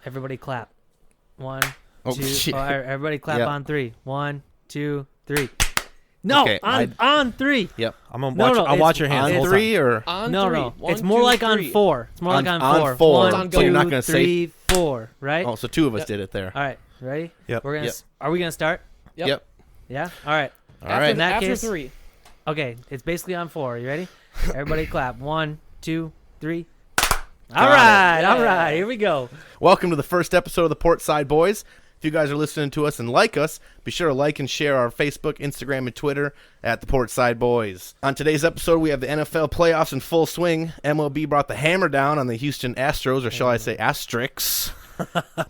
Everybody clap. 1, Oh, 2. shit. Oh, everybody clap Yep. on 3. 1, 2, 3. No, Okay, on 3. Yep. I'm gonna No, watch. no, I'll watch your it's hands. On the whole 3 time. or On No, three. no. 1, It's more 2, like 3. on 4. It's more like On on 4. 4. 1, So 2, you're not gonna say- 3, 4. Right? oh, so 2 of us did it there. All right. Ready? Yep. We're gonna. Yep. Are we gonna start? Yep. Yeah. All right. All right. In that After case- 3. Okay. It's basically on 4. You ready? Everybody clap. 1, 2, 3. Got All it. right. All right. Here we go. Welcome to the first episode of the Portside Boys. If you guys are listening to us and like us, be sure to like and share our Facebook, Instagram, and Twitter at the Portside Boys. On today's episode, we have the NFL playoffs in full swing. MLB brought the hammer down on the Houston Astros, or shall I say Asterix.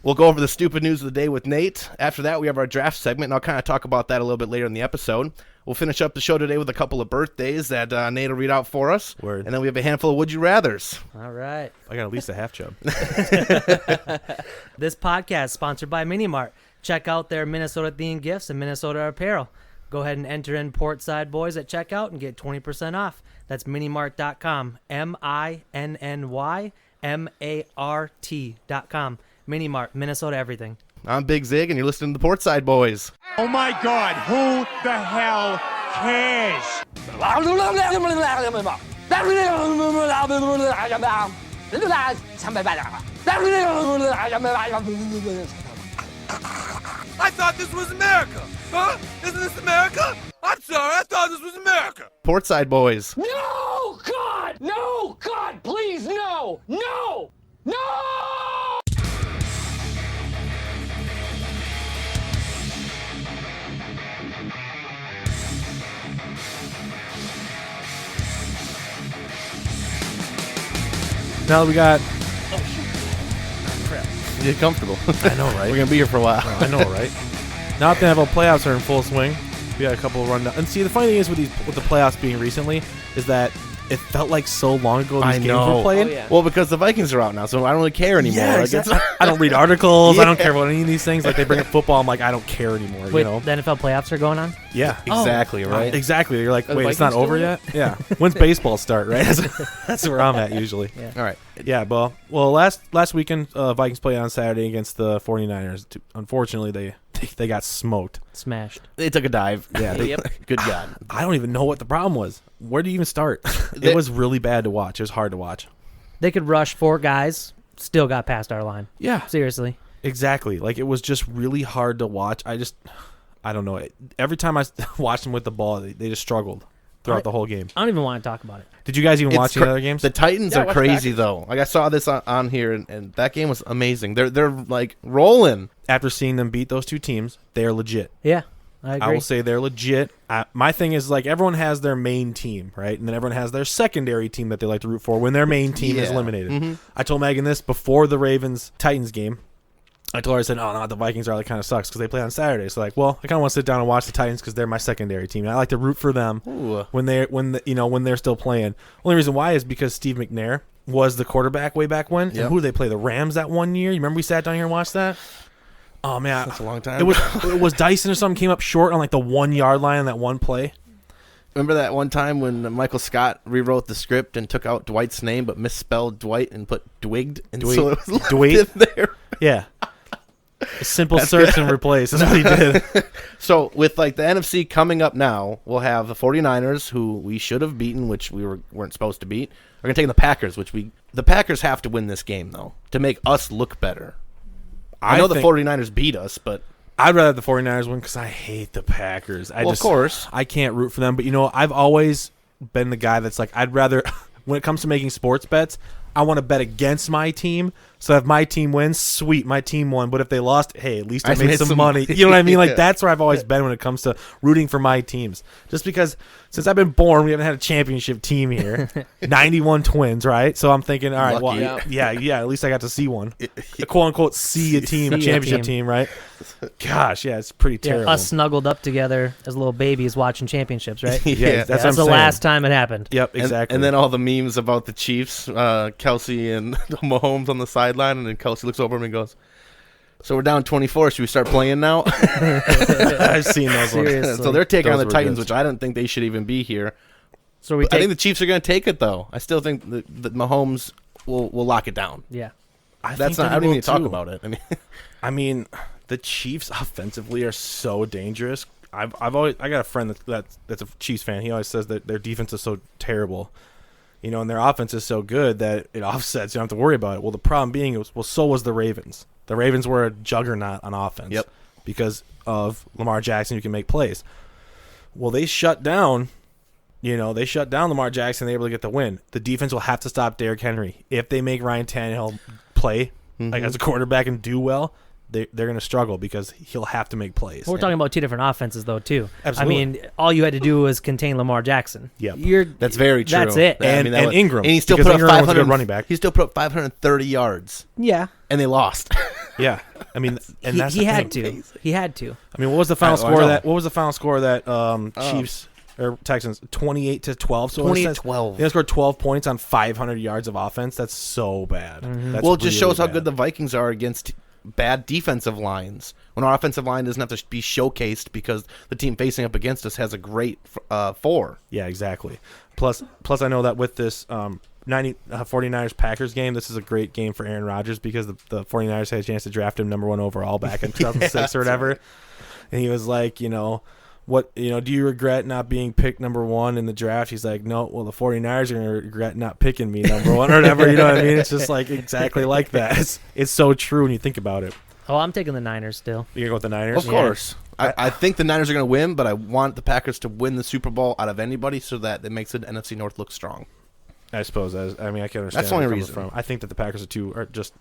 We'll go over the stupid news of the day with Nate. After that, we have our draft segment, and I'll kind of talk about that a little bit later in the episode. We'll finish up the show today with a couple of birthdays that Nate will read out for us. Word. And then we have a handful of Would You Rathers. All right. I got at least a half chub. This podcast is sponsored by Mini Mart. Check out their Minnesota-themed gifts and Minnesota apparel. Go ahead and enter in Portside Boys at checkout and get 20% off. That's minimart.com. MINNYMART.com. Mini Mart, Minnesota everything. I'm Big Zig, and you're listening to the Portside Boys. Oh my God, who the hell cares? I thought this was America. Huh? Isn't this America? I'm sorry, I thought this was America. Portside Boys. No, God! No, God, please, no! No! No! Now that we got. Get comfortable. I know, right? We're going to be here for a while. I know, right? Now that the NFL playoffs are in full swing, we got a couple of rundown. And see, the funny thing is with the playoffs being recently is that it felt like so long ago these games were played. Oh, yeah. Well, because the Vikings are out now, so I don't really care anymore. Yeah, Like, exactly. I don't read articles. I don't Yeah. care about any of these things. Like they bring up football, I'm like, I don't care anymore. Wait, you know? the NFL playoffs are going on? Yeah. Exactly, right? Exactly. You're like, Are the wait, it's not Vikings over still yet? Yeah. When's baseball start, right? That's where I'm at usually. Yeah. All right. Yeah, well, last weekend, Vikings played on Saturday against the 49ers. Unfortunately, they got smoked. Smashed. They took a dive. Yeah, Good God. I don't even know what the problem was. Where do you even start? It was really bad to watch. It was hard to watch. They could rush 4 guys, still got past our line. Yeah, Seriously. exactly. Like it was just really hard to watch. I don't know. Every time I watched them with the ball, they just struggled throughout the whole game. I don't even want to talk about it. Did you guys even watch the other games? The Titans Yeah, I are watched crazy, Packers. though. Like, I saw this on here, and that game was amazing. They're like, rolling. After seeing them beat those two teams, they're legit. Yeah, I agree. I will say they're legit. My thing is, like, everyone has their main team, right? And then everyone has their secondary team that they like to root for when their main team is Yeah. eliminated. Mhm. I told Megan this before the Ravens-Titans game. I told her, I said, oh, no, the Vikings are like kind of sucks because they play on Saturday. So, like, well, I kind of want to sit down and watch the Titans because they're my secondary team. And I like to root for them Ooh. when they're still playing. Only reason why is because Steve McNair was the quarterback way back when. Yep. And who did they play? The Rams that one year? You remember we sat down here and watched that? Oh, man. That's a long time. It was Dyson or something came up short on like the 1 yard line on that one play. Remember that one time when Michael Scott rewrote the script and took out Dwight's name but misspelled Dwight and put Dwigged? And so it was left Dwight. in there. Yeah. A simple search and replace. That's what he did. So with like the NFC coming up now, we'll have the 49ers, who we should have beaten, which we weren't supposed to beat. We're going to take the Packers, the Packers have to win this game, though, to make us look better. I know the 49ers beat us, but I'd rather the 49ers win because I hate the Packers. of course. I can't root for them. But, I've always been the guy that's like, I'd rather, when it comes to making sports bets, I want to bet against my team. So if my team wins, sweet, my team won. But if they lost, hey, at least I made some money. You know what I mean? Like, Yeah. that's where I've always been when it comes to rooting for my teams. Just because since I've been born, we haven't had a championship team here. 91 Twins, right? So I'm thinking, all right, Lucky. well, yeah, at least I got to see one. A quote-unquote see a team, a See a championship team. team, right? Gosh, yeah, it's pretty Yeah, terrible. us snuggled up together as little babies watching championships, right? Yeah, that's That's what I'm the saying. last time it happened. Yep, And- exactly. And then all the memes about the Chiefs, Kelsey and Mahomes on the sideline, and then Kelsey looks over him and goes, "So we're down 24. Should we start playing now?" I've seen those ones. Seriously. So they're taking on Those the were Titans, good. which I don't think they should even be here. So we I take, think the Chiefs are going to take it, though. I still think that Mahomes will lock it down. yeah. I That's think not. I don't will even talk too. about it. I mean, the Chiefs offensively are so dangerous. I got a friend that's a Chiefs fan. He always says that their defense is so terrible, and their offense is so good that it offsets. You don't have to worry about it. Well, the problem being, so was the Ravens. The Ravens were a juggernaut on offense. Yep. Because of Lamar Jackson, who can make plays. Well, they shut down. Lamar Jackson. They were able to get the win. The defense will have to stop Derrick Henry if they make Ryan Tannehill play like as a quarterback and do well. They're going to struggle because he'll have to make plays. We're talking about two different offenses, though, too. Absolutely. I mean, all you had to do was contain Lamar Jackson. Yep. That's very true. That's it. And Ingram. And he still because put up Ingram was a 500 good running back. He still put up 530 yards, Yeah. and they lost. Yeah, I mean, and that's He the had thing. to. He had to. I mean, what was the final I score? know. What was the final score of that Chiefs or Texans? 28-12. So 28-12. They scored 12 points on 500 yards of offense. That's so bad. That's Well, it just really shows how bad. good the Vikings are against bad defensive lines. When our offensive line doesn't have to be showcased because the team facing up against us has a great 4. Yeah, exactly. Plus, I know that with this 49ers Packers game, this is a great game for Aaron Rodgers because the 49ers had a chance to draft him number 1 overall back in 2006 or whatever. And he was like, what, do you regret not being picked number 1 in the draft? He's like, no, well, the 49ers are going to regret not picking me number 1 or whatever. You know what I mean? It's just like exactly like that. It's so true when you think about it. Oh, I'm taking the Niners still. You're going to go with the Niners? Of course. I think the Niners are going to win, but I want the Packers to win the Super Bowl out of anybody so that it makes the NFC North look strong. I suppose. I can understand. That's the only where you're reason. coming from. I think that the Packers are just.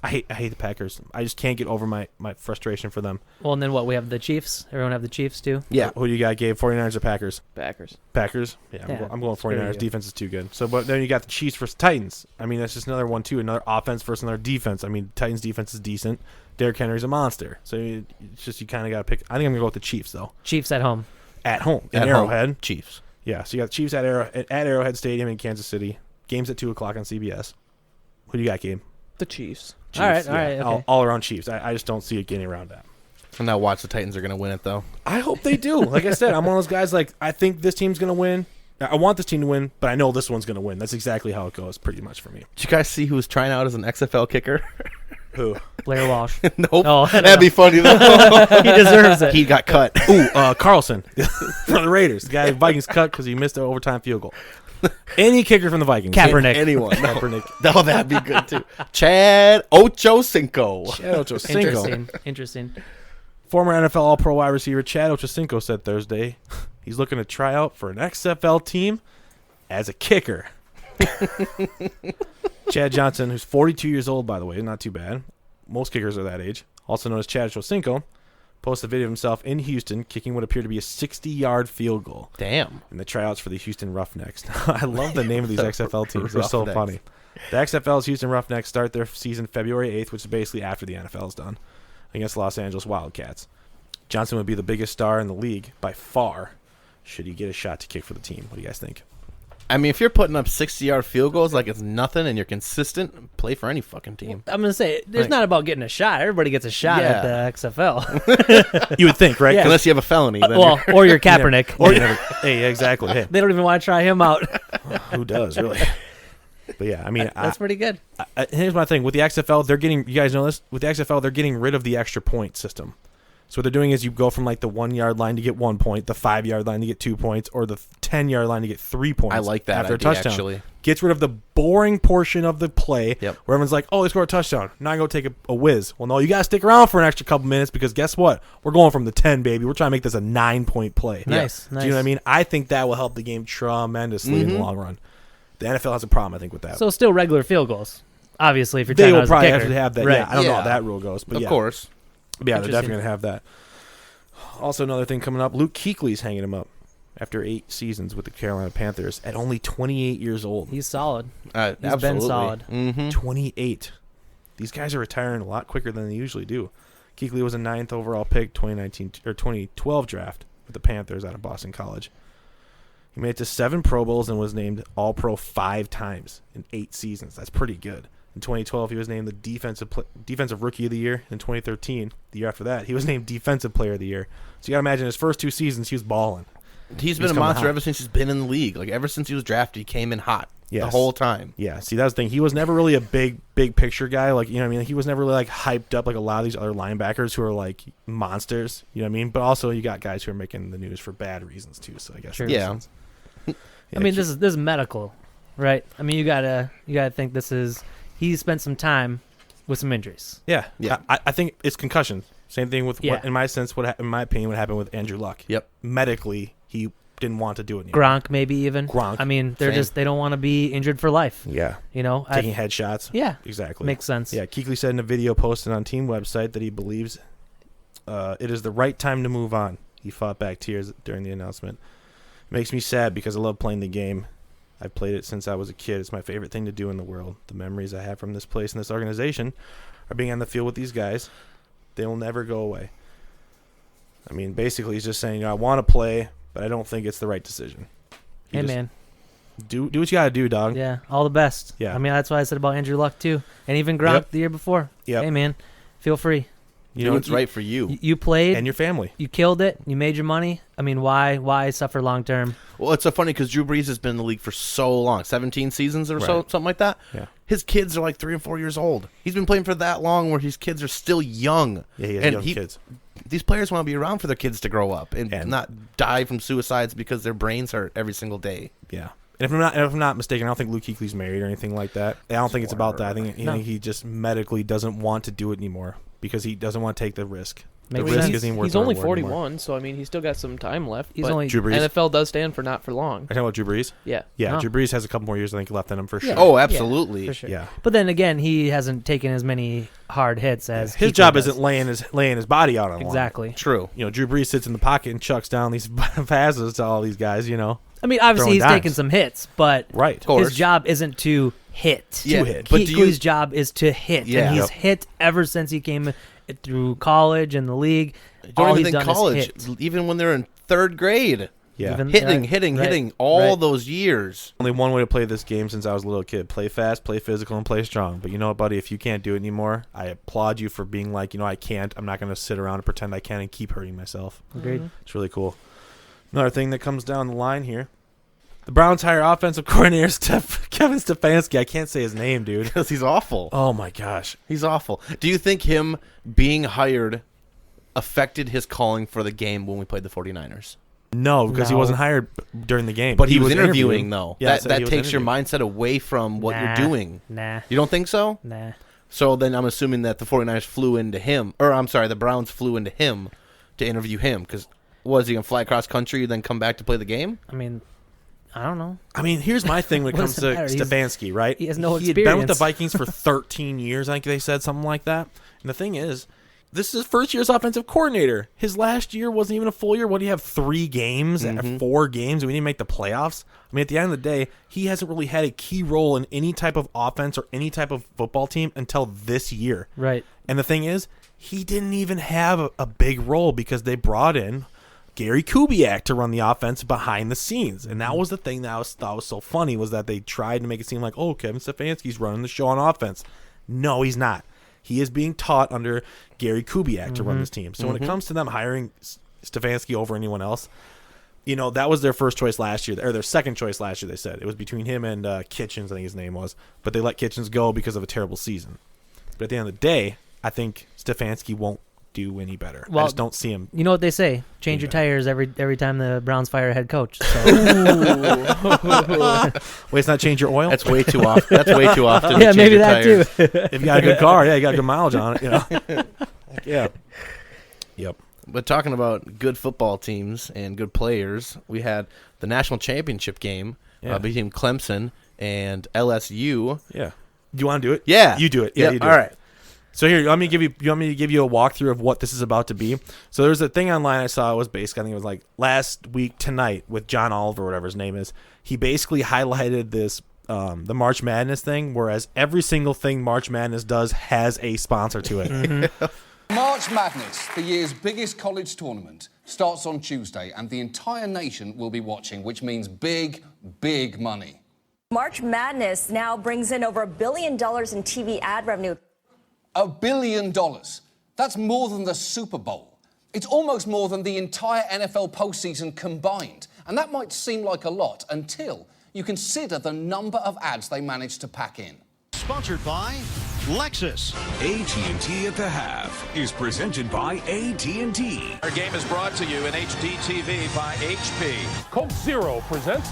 I hate the Packers. I just can't get over my frustration for them. Well, and then what? We have the Chiefs. Everyone have the Chiefs, too? Yeah. Who do you got, Gabe? 49ers or Packers? Packers. Packers? Yeah, Yeah, I'm going it's pretty 49ers. good. Defense is too good. So, but then you got the Chiefs versus Titans. I mean, that's just another one, too. Another offense versus another defense. I mean, Titans' defense is decent. Derrick Henry's a monster. So it's just you kind of got to pick. I think I'm going to go with the Chiefs, though. Chiefs at home. At home. In At Arrowhead. home, Chiefs. Yeah, so you got the Chiefs at Arrowhead Stadium in Kansas City. Games at 2 o'clock on CBS. Who do you got, Gabe? The Chiefs. All right, Chiefs, all right, okay. all around Chiefs. I just don't see it getting around that. And now watch the Titans are going to win it, though. I hope they do. Like I said, I'm one of those guys, like, I think this team's going to win. I want this team to win, but I know this one's going to win. That's exactly how it goes, pretty much for me. Did you guys see who was trying out as an XFL kicker? Who? Blair Walsh. Nope. Oh, That'd be funny, though. he deserves it. He got cut. Ooh, Carlson from the Raiders. The guy Vikings cut because he missed an overtime field goal. Any kicker from the Vikings. Kaepernick. Anyone. No. Kaepernick. No, that'd be good, too. Chad Ochocinco. Chad Ochocinco. Interesting. Former NFL All-Pro wide receiver Chad Ochocinco said Thursday he's looking to try out for an XFL team as a kicker. Chad Johnson, who's 42 years old, by the way, not too bad. Most kickers are that age. Also known as Chad Ochocinco, posted a video of himself in Houston kicking what appeared to be a 60-yard field goal Damn. in the tryouts for the Houston Roughnecks. I love the name of these XFL teams. They're so Roughnecks. funny. The XFL's Houston Roughnecks start their season February 8th, which is basically after the NFL's done, against Los Angeles Wildcats. Johnson would be the biggest star in the league by far should he get a shot to kick for the team. What do you guys think? I mean, if you're putting up 60-yard field goals like it's nothing and you're consistent, play for any fucking team. I'm going to say, it's Like- not about getting a shot. Everybody gets a shot Yeah. at the XFL. You would think, right? Yeah. Unless you have a felony. Then well, or you're Kaepernick. Or you never, hey, exactly. Hey, They don't even want to try him out. who does, really? But yeah, I mean, That's pretty good. here's my thing. With the XFL, they're getting, you guys know this? With the XFL, they're getting rid of the extra point system. So what they're doing is you go from like the 1 yard line to get 1 point, the 5 yard line to get 2 points, or the 10 yard line to get 3 points. I like that after idea, a touchdown. actually. Gets rid of the boring portion of the play Yep. where everyone's like, oh, they scored a touchdown. Now I go take a whiz. Well, no, you got to stick around for an extra couple minutes because guess what? We're going from the 10, baby. We're trying to make this a 9-point play. Nice, Do you know what I mean? I think that will help the game tremendously in the long run. The NFL has a problem, I think, with that. So still regular field goals. Obviously, if you're they trying will out as a probably kicker. have to have that. Right. Yeah, I don't know how Yeah. that rule goes, but of yeah. course. Yeah, they're Interesting. definitely going to have that. Also, another thing coming up, Luke Kuechly's hanging him up after 8 seasons with the Carolina Panthers at only 28 years old. He's solid. He's Absolutely. been solid. Mm-hmm. 28. These guys are retiring a lot quicker than they usually do. Kuechly was a 9th overall pick 2012 draft with the Panthers out of Boston College. He made it to 7 Pro Bowls and was named All-Pro 5 times in 8 seasons. That's pretty good. In 2012, he was named the defensive Rookie of the Year. In 2013, the year after that, he was named Defensive Player of the Year. So you got to imagine his first 2 seasons, he was balling. He's been a coming monster hot. ever since he's been in the league. Like, ever since he was drafted, he came in hot. the whole time. Yeah, see, that was the thing. He was never really a big picture guy. Like, you know what I mean? He was never really, like, hyped up like a lot of these other linebackers who are, like, monsters. You know what I mean? But also you got guys who are making the news for bad reasons, too. So I guess. Sure. Yeah. I mean, this is medical, right? I mean, you gotta think he spent some time with some injuries. Yeah. Yeah. I think it's concussion. Same thing with, Yeah. what, in my opinion, what happened with Andrew Luck. Yep. Medically, he didn't want to do it anymore. Gronk, maybe even. Gronk. I mean, Same. they don't want to be injured for life. Yeah. You know, Taking headshots. Yeah. Exactly. Makes sense. Yeah, Kuechly said in a video posted on team website that he believes it is the right time to move on. He fought back tears during the announcement. It makes me sad because I love playing the game. I've played it since I was a kid. It's my favorite thing to do in the world. The memories I have from this place and this organization are being on the field with these guys. They will never go away. I mean, basically, he's just saying, I want to play, but I don't think it's the right decision. Hey, man. Do what you got to do, dog. Yeah, all the best. Yeah. I mean, that's what I said about Andrew Luck, too. And even Gronk the year before. Yep. Hey, man, feel free. You know what's right for you. You played. And your family. You killed it. You made your money. I mean, why suffer long term? Well, it's so funny because Drew Brees has been in the league for so long, 17 seasons or so, Right. something like that. Yeah. His kids are like 3 and 4 years old. He's been playing for that long where his kids are still young. Yeah, he has And young kids. These players want to be around for their kids to grow up and And- not die from suicides because their brains hurt every single day. Yeah. And if I'm not mistaken, I don't think Luke Kuechly's married or anything like that. I don't think it's about that. I think he just medically doesn't want to do it anymore because he doesn't want to take the risk. The Makes risk sense. isn't even worth He's the only reward anymore. 41, so I mean, he's still got some time left. He's but only Drew Brees. NFL does stand for not for long. Are you talking about Drew Brees? Yeah. Yeah, Oh. Drew Brees has a couple more years, I think, left in him for sure. Oh, absolutely. for sure. Yeah. But then again, he hasn't taken as many hard hits as His Kuechly job does. isn't laying his body out on the line. Exactly. True. You know, Drew Brees sits in the pocket and chucks down these passes to all these guys, you know. I mean, obviously Throwing he's dimes. taking some hits, but Right. Of course. his job isn't to hit. Yeah, hit. but do you- Kuechly's job is to hit, Yeah. and he's Yep. hit ever since he came through college and the league. Don't All even he's think done college, is hit. even when they're in 3rd grade. Yeah. Even- Hitting right. all those years. Only one way to play this game since I was a little kid. Play fast, play physical, and play strong. But you know what, buddy? If you can't do it anymore, I applaud you for being like, I can't. I'm not going to sit around and pretend I can and keep hurting myself. Agreed. It's really cool. Another thing that comes down the line here. The Browns hire offensive coordinator Kevin Stefanski. I can't say his name, dude. Because he's awful. Oh, my gosh. He's awful. Do you think him being hired affected his calling for the game when we played the 49ers? No, because he No. wasn't hired during the game. But he was interviewing, though. Yeah, that takes your mindset away from what Nah. you're doing. Nah. You don't think so? Nah. So then I'm assuming that the 49ers flew into him, or I'm sorry, the Browns flew into him to interview him because was he going to fly across country and then come back to play the game? I mean, I don't know. I mean, here's my thing when it What comes does to it matter? Stefanski, right? he has no He had been with the experience. Vikings for 13 years, I think they said, something like that. And the thing is, this is his first year as offensive coordinator. His last year wasn't even a full year. What do you have, 3 games, 4 games, and we didn't make the playoffs? I mean, at the end of the day, he hasn't really had a key role in any type of offense or any type of football team until this year. Right. And the thing is, he didn't even have a big role because they brought in Gary Kubiak to run the offense behind the scenes. And that was the thing that I thought was so funny, was that they tried to make it seem like, oh, Kevin Stefanski's running the show on offense. No, he's not. He is being taught under Gary Kubiak to run this team. So when it comes to them hiring Stefanski over anyone else, that was their first choice last year, or their second choice last year, they said. It was between him and Kitchens, I think his name was. But they let Kitchens go because of a terrible season. But at the end of the day, I think Stefanski won't do any better. I Well, just don't see him. You know what they say? Change your tires every time the Browns fire a head coach. So. Wait, it's not change your oil? That's way too often. That's way too often. to yeah, change maybe your that tires. too. If you got a good car, yeah, you got good mileage on it, Yeah. Yep. But talking about good football teams and good players, we had the national championship game Yeah. between Clemson and LSU. Yeah. Do you want to do it? Yeah. You do it. Yeah, Yep, you do all it. right. So here, you want me to give you a walkthrough of what this is about to be? So there's a thing online I saw. It was basically, I think it was like last week tonight with John Oliver, whatever his name is. He basically highlighted this, the March Madness thing, whereas every single thing March Madness does has a sponsor to it. March Madness, the year's biggest college tournament, starts on Tuesday and the entire nation will be watching, which means big, big money. March Madness now brings in over $1 billion in TV ad revenue. $1 billion. That's more than the Super Bowl. It's almost more than the entire NFL postseason combined. And that might seem like a lot until consider the number of ads they managed to pack in. Sponsored by Lexus. AT&T at the half is presented by AT&T. Our game is brought to you in HD TV by HP. Coke Zero presents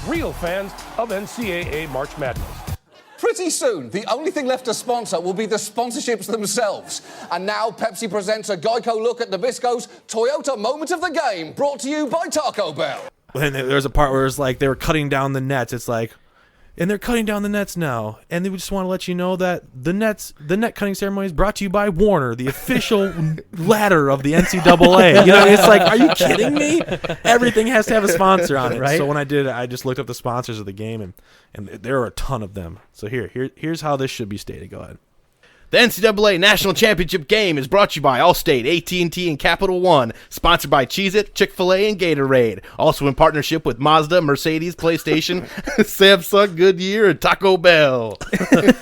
real fans of NCAA March Madness. Pretty soon, the only thing left to sponsor will be the sponsorships themselves. And now Pepsi presents a Geico look at Nabisco's Toyota Moment of the Game, brought to you by Taco Bell. And there's a part where it's like they were cutting down the nets. It's like, and they're cutting down the nets now. And they just want to let you know that the net cutting ceremony is brought to you by Warner, the official ladder of the NCAA. You know, it's like, are you kidding me? Everything has to have a sponsor on it. Right? So when I did it, I just looked up the sponsors of the game, and there are a ton of them. So here's how this should be stated. Go ahead. The NCAA National Championship game is brought to you by Allstate, AT&T, and Capital One. Sponsored by Cheez-It, Chick-fil-A, and Gatorade. Also in partnership with Mazda, Mercedes, PlayStation, Samsung, Goodyear, and Taco Bell.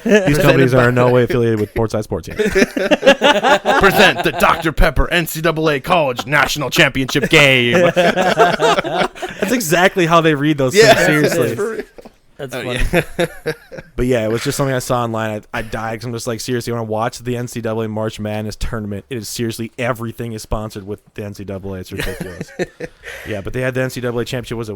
These companies are in no way affiliated with Portside Sports. Present the Dr. Pepper NCAA College National Championship game. That's exactly how they read those things, seriously. That's funny. Yeah. But yeah, it was just something I saw online. I died because I'm just like, seriously, when I watch the NCAA March Madness tournament, it is seriously everything is sponsored with the NCAA. It's ridiculous. Yeah, but they had the NCAA championship. It was a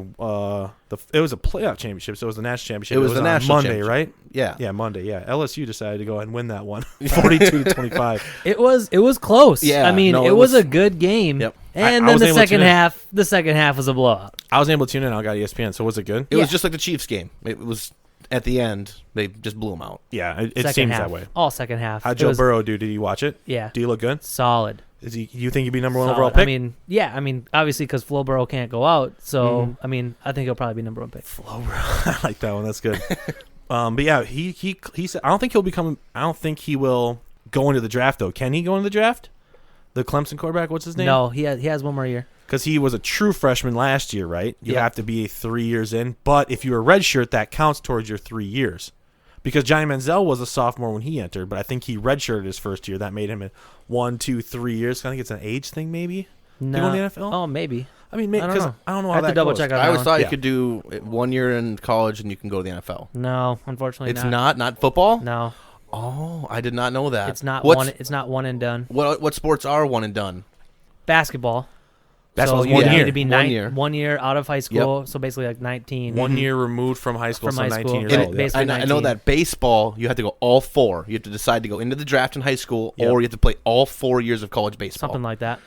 playoff championship, so it was the national championship. It was the on national Monday, right? Yeah, Monday. Yeah, LSU decided to go ahead and win that one, 42-25. It was close. Yeah, I mean, no, it was a good game. Yep. And I then was able to the second half was a blowout. I was able to tune in. I got ESPN. So was it good? It was just like the Chiefs game. It was at the end. They just blew them out. Yeah, it Second seems half. that way. All second half. How'd Joe Burrow do? Did you watch it? Yeah. Do you look good? Solid. You think he'd be number one Solid. overall pick? I mean, obviously because Flo Burrow can't go out, so I mean, I think he'll probably be number one pick. Flo Burrow. I like that one. That's good. But yeah, he said I don't think he will go into the draft though. Can he go into the draft? The Clemson quarterback, what's his name? No, he has one more year. Because he was a true freshman last year, right? You have to be 3 years in. But if you're a redshirt, that counts towards your 3 years. Because Johnny Manziel was a sophomore when he entered, but I think he redshirted his first year. That made him in 1, 2, 3 years. I think it's an age thing, maybe. No. To go in the NFL. Oh, maybe. I mean, because I don't know I how have that to double goes. check. I always thought you could do 1 year in college and you can go to the NFL. No, unfortunately, It's not football. No. Oh, I did not know that. It's not one. It's not one and done. What sports are one and done? Basketball. Basketball's so 1 you year. need to be 1 year. out of high school, so basically like 19. 1 year removed from high school, From so high 19 school. years And old. basically I know that baseball, you have to go all 4. You have to decide to go into the draft in high school, or you have to play all 4 years of college baseball. Something like that.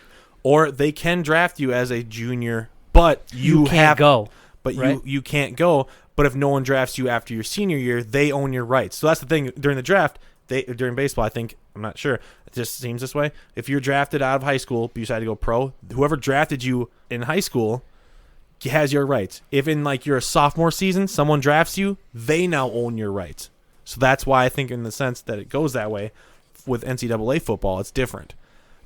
Or they can draft you as a junior, but you can't have go. But right? you can't go. But if no one drafts you after your senior year, they own your rights. So that's the thing. During the draft, during baseball, I think, I'm not sure, it just seems this way. If you're drafted out of high school, but you decide to go pro, whoever drafted you in high school has your rights. If in like your sophomore season, someone drafts you, they now own your rights. So that's why I think in the sense that it goes that way with NCAA football, it's different.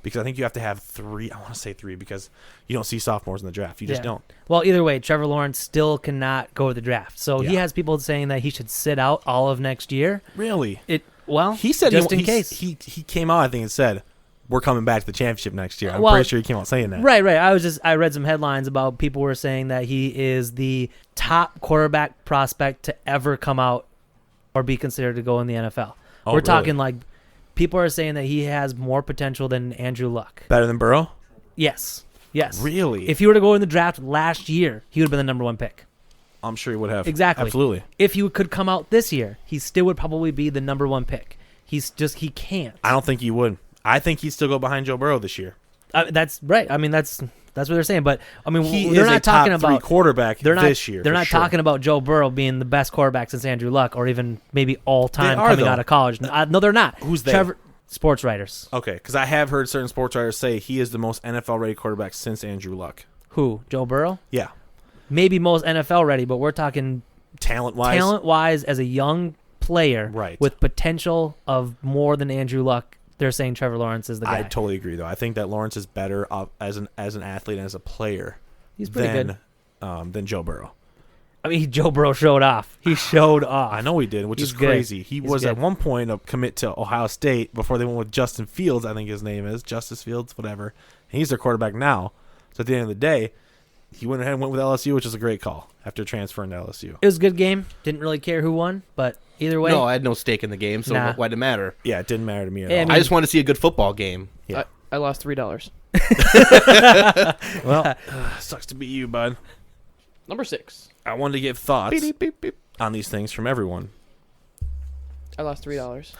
Because I think you have to have 3. I want to say 3 because you don't see sophomores in the draft. You just don't. Well, either way, Trevor Lawrence still cannot go to the draft. So he has people saying that he should sit out all of next year. Really? He said just in case. He came out, I think, and said, we're coming back to the championship next year. I'm Well, pretty sure he came out saying that. Right. I read some headlines about people were saying that he is the top quarterback prospect to ever come out or be considered to go in the NFL. Oh, We're really? talking like people are saying that he has more potential than Andrew Luck. Better than Burrow? Yes. Really? If he were to go in the draft last year, he would have been the number 1 pick. I'm sure he would have. Exactly. Absolutely. If he could come out this year, he still would probably be the number 1 pick. He can't. I don't think he would. I think he'd still go behind Joe Burrow this year. That's right. I mean, that's what they're saying. But I mean, He they're is not a talking top 3 about quarterback this year. They're for not sure. talking about Joe Burrow being the best quarterback since Andrew Luck, or even maybe all time They are, coming though. out of college. No, they're not. Who's they? Trevor, sports writers. Okay, because I have heard certain sports writers say he is the most NFL-ready quarterback since Andrew Luck. Who? Joe Burrow? Yeah. Maybe most NFL ready, but we're talking talent-wise as a young player with potential of more than Andrew Luck. They're saying Trevor Lawrence is the guy. I totally agree, though. I think that Lawrence is better as an athlete and as a player. He's pretty good. Than Joe Burrow. I mean, Joe Burrow showed off. He showed off. I know he did, which He's is good. crazy. He He's was good. at one point a commit to Ohio State before they went with Justin Fields, I think his name is. Justice Fields, whatever. And he's their quarterback now. So at the end of the day, he went ahead and went with LSU, which is a great call after transferring to LSU. It was a good game. Didn't really care who won, but either way. No, I had no stake in the game, so why did it matter? Yeah, it didn't matter to me at Yeah, all. I just wanted to see a good football game. Yeah. I lost $3. Well, sucks to be you, bud. Number 6. I wanted to get thoughts Beep, beep, beep. on these things from everyone. I lost $3.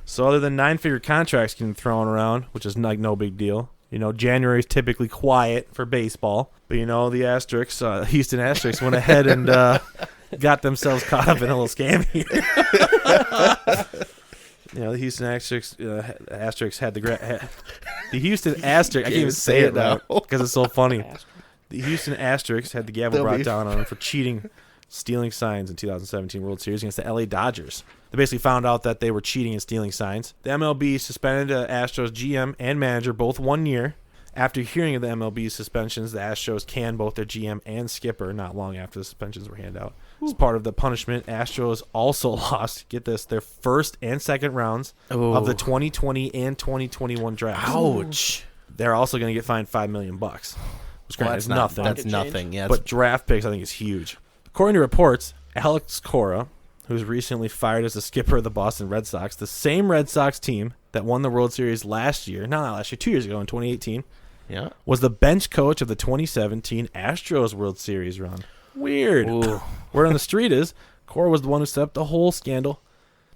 So other than 9-figure contracts getting thrown around, which is like no big deal. January is typically quiet for baseball. But, the Asterix, Houston Asterix went ahead and got themselves caught up in a little scam here. The Houston Asterix had the Houston Asterix. I can't even say it now because it's so funny. The Houston Asterix had the gavel brought down on him for stealing signs in 2017 World Series against the LA Dodgers. They basically found out that they were cheating and stealing signs. The MLB suspended Astros GM and manager both 1 year. After hearing of the MLB's suspensions, the Astros canned both their GM and skipper not long after the suspensions were handed out. As part of the punishment, Astros also lost, get this, their first and second rounds of the 2020 and 2021 drafts. Ouch. They're also going to get fined $5 million. Which That's nothing. That's nothing. Yeah, but draft picks, I think, is huge. According to reports, Alex Cora, who's recently fired as the skipper of the Boston Red Sox, the same Red Sox team that won the World Series last year, not last year, 2 years ago in 2018, was the bench coach of the 2017 Astros World Series run. Weird. Word on the street is Cora was the one who set up the whole scandal.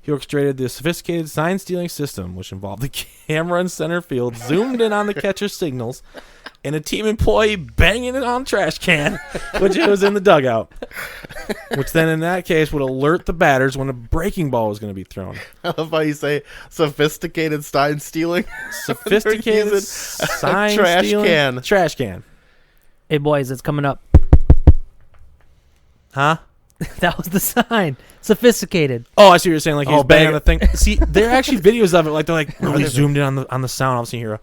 He orchestrated the sophisticated sign-stealing system, which involved the camera in center field, zoomed in on the catcher's signals, and a team employee banging it on a trash can, which was in the dugout. Which then, in that case, would alert the batters when a breaking ball was going to be thrown. I love how you say sophisticated sign stealing. Sophisticated sign trash stealing? can. Trash can. Hey, boys, it's coming up. Huh? That was the sign. Sophisticated. Oh, I see what you're saying. Like he was banging bang on the thing. See, there are actually videos of it. Like they're like really zoomed in on the sound. Obviously, you hear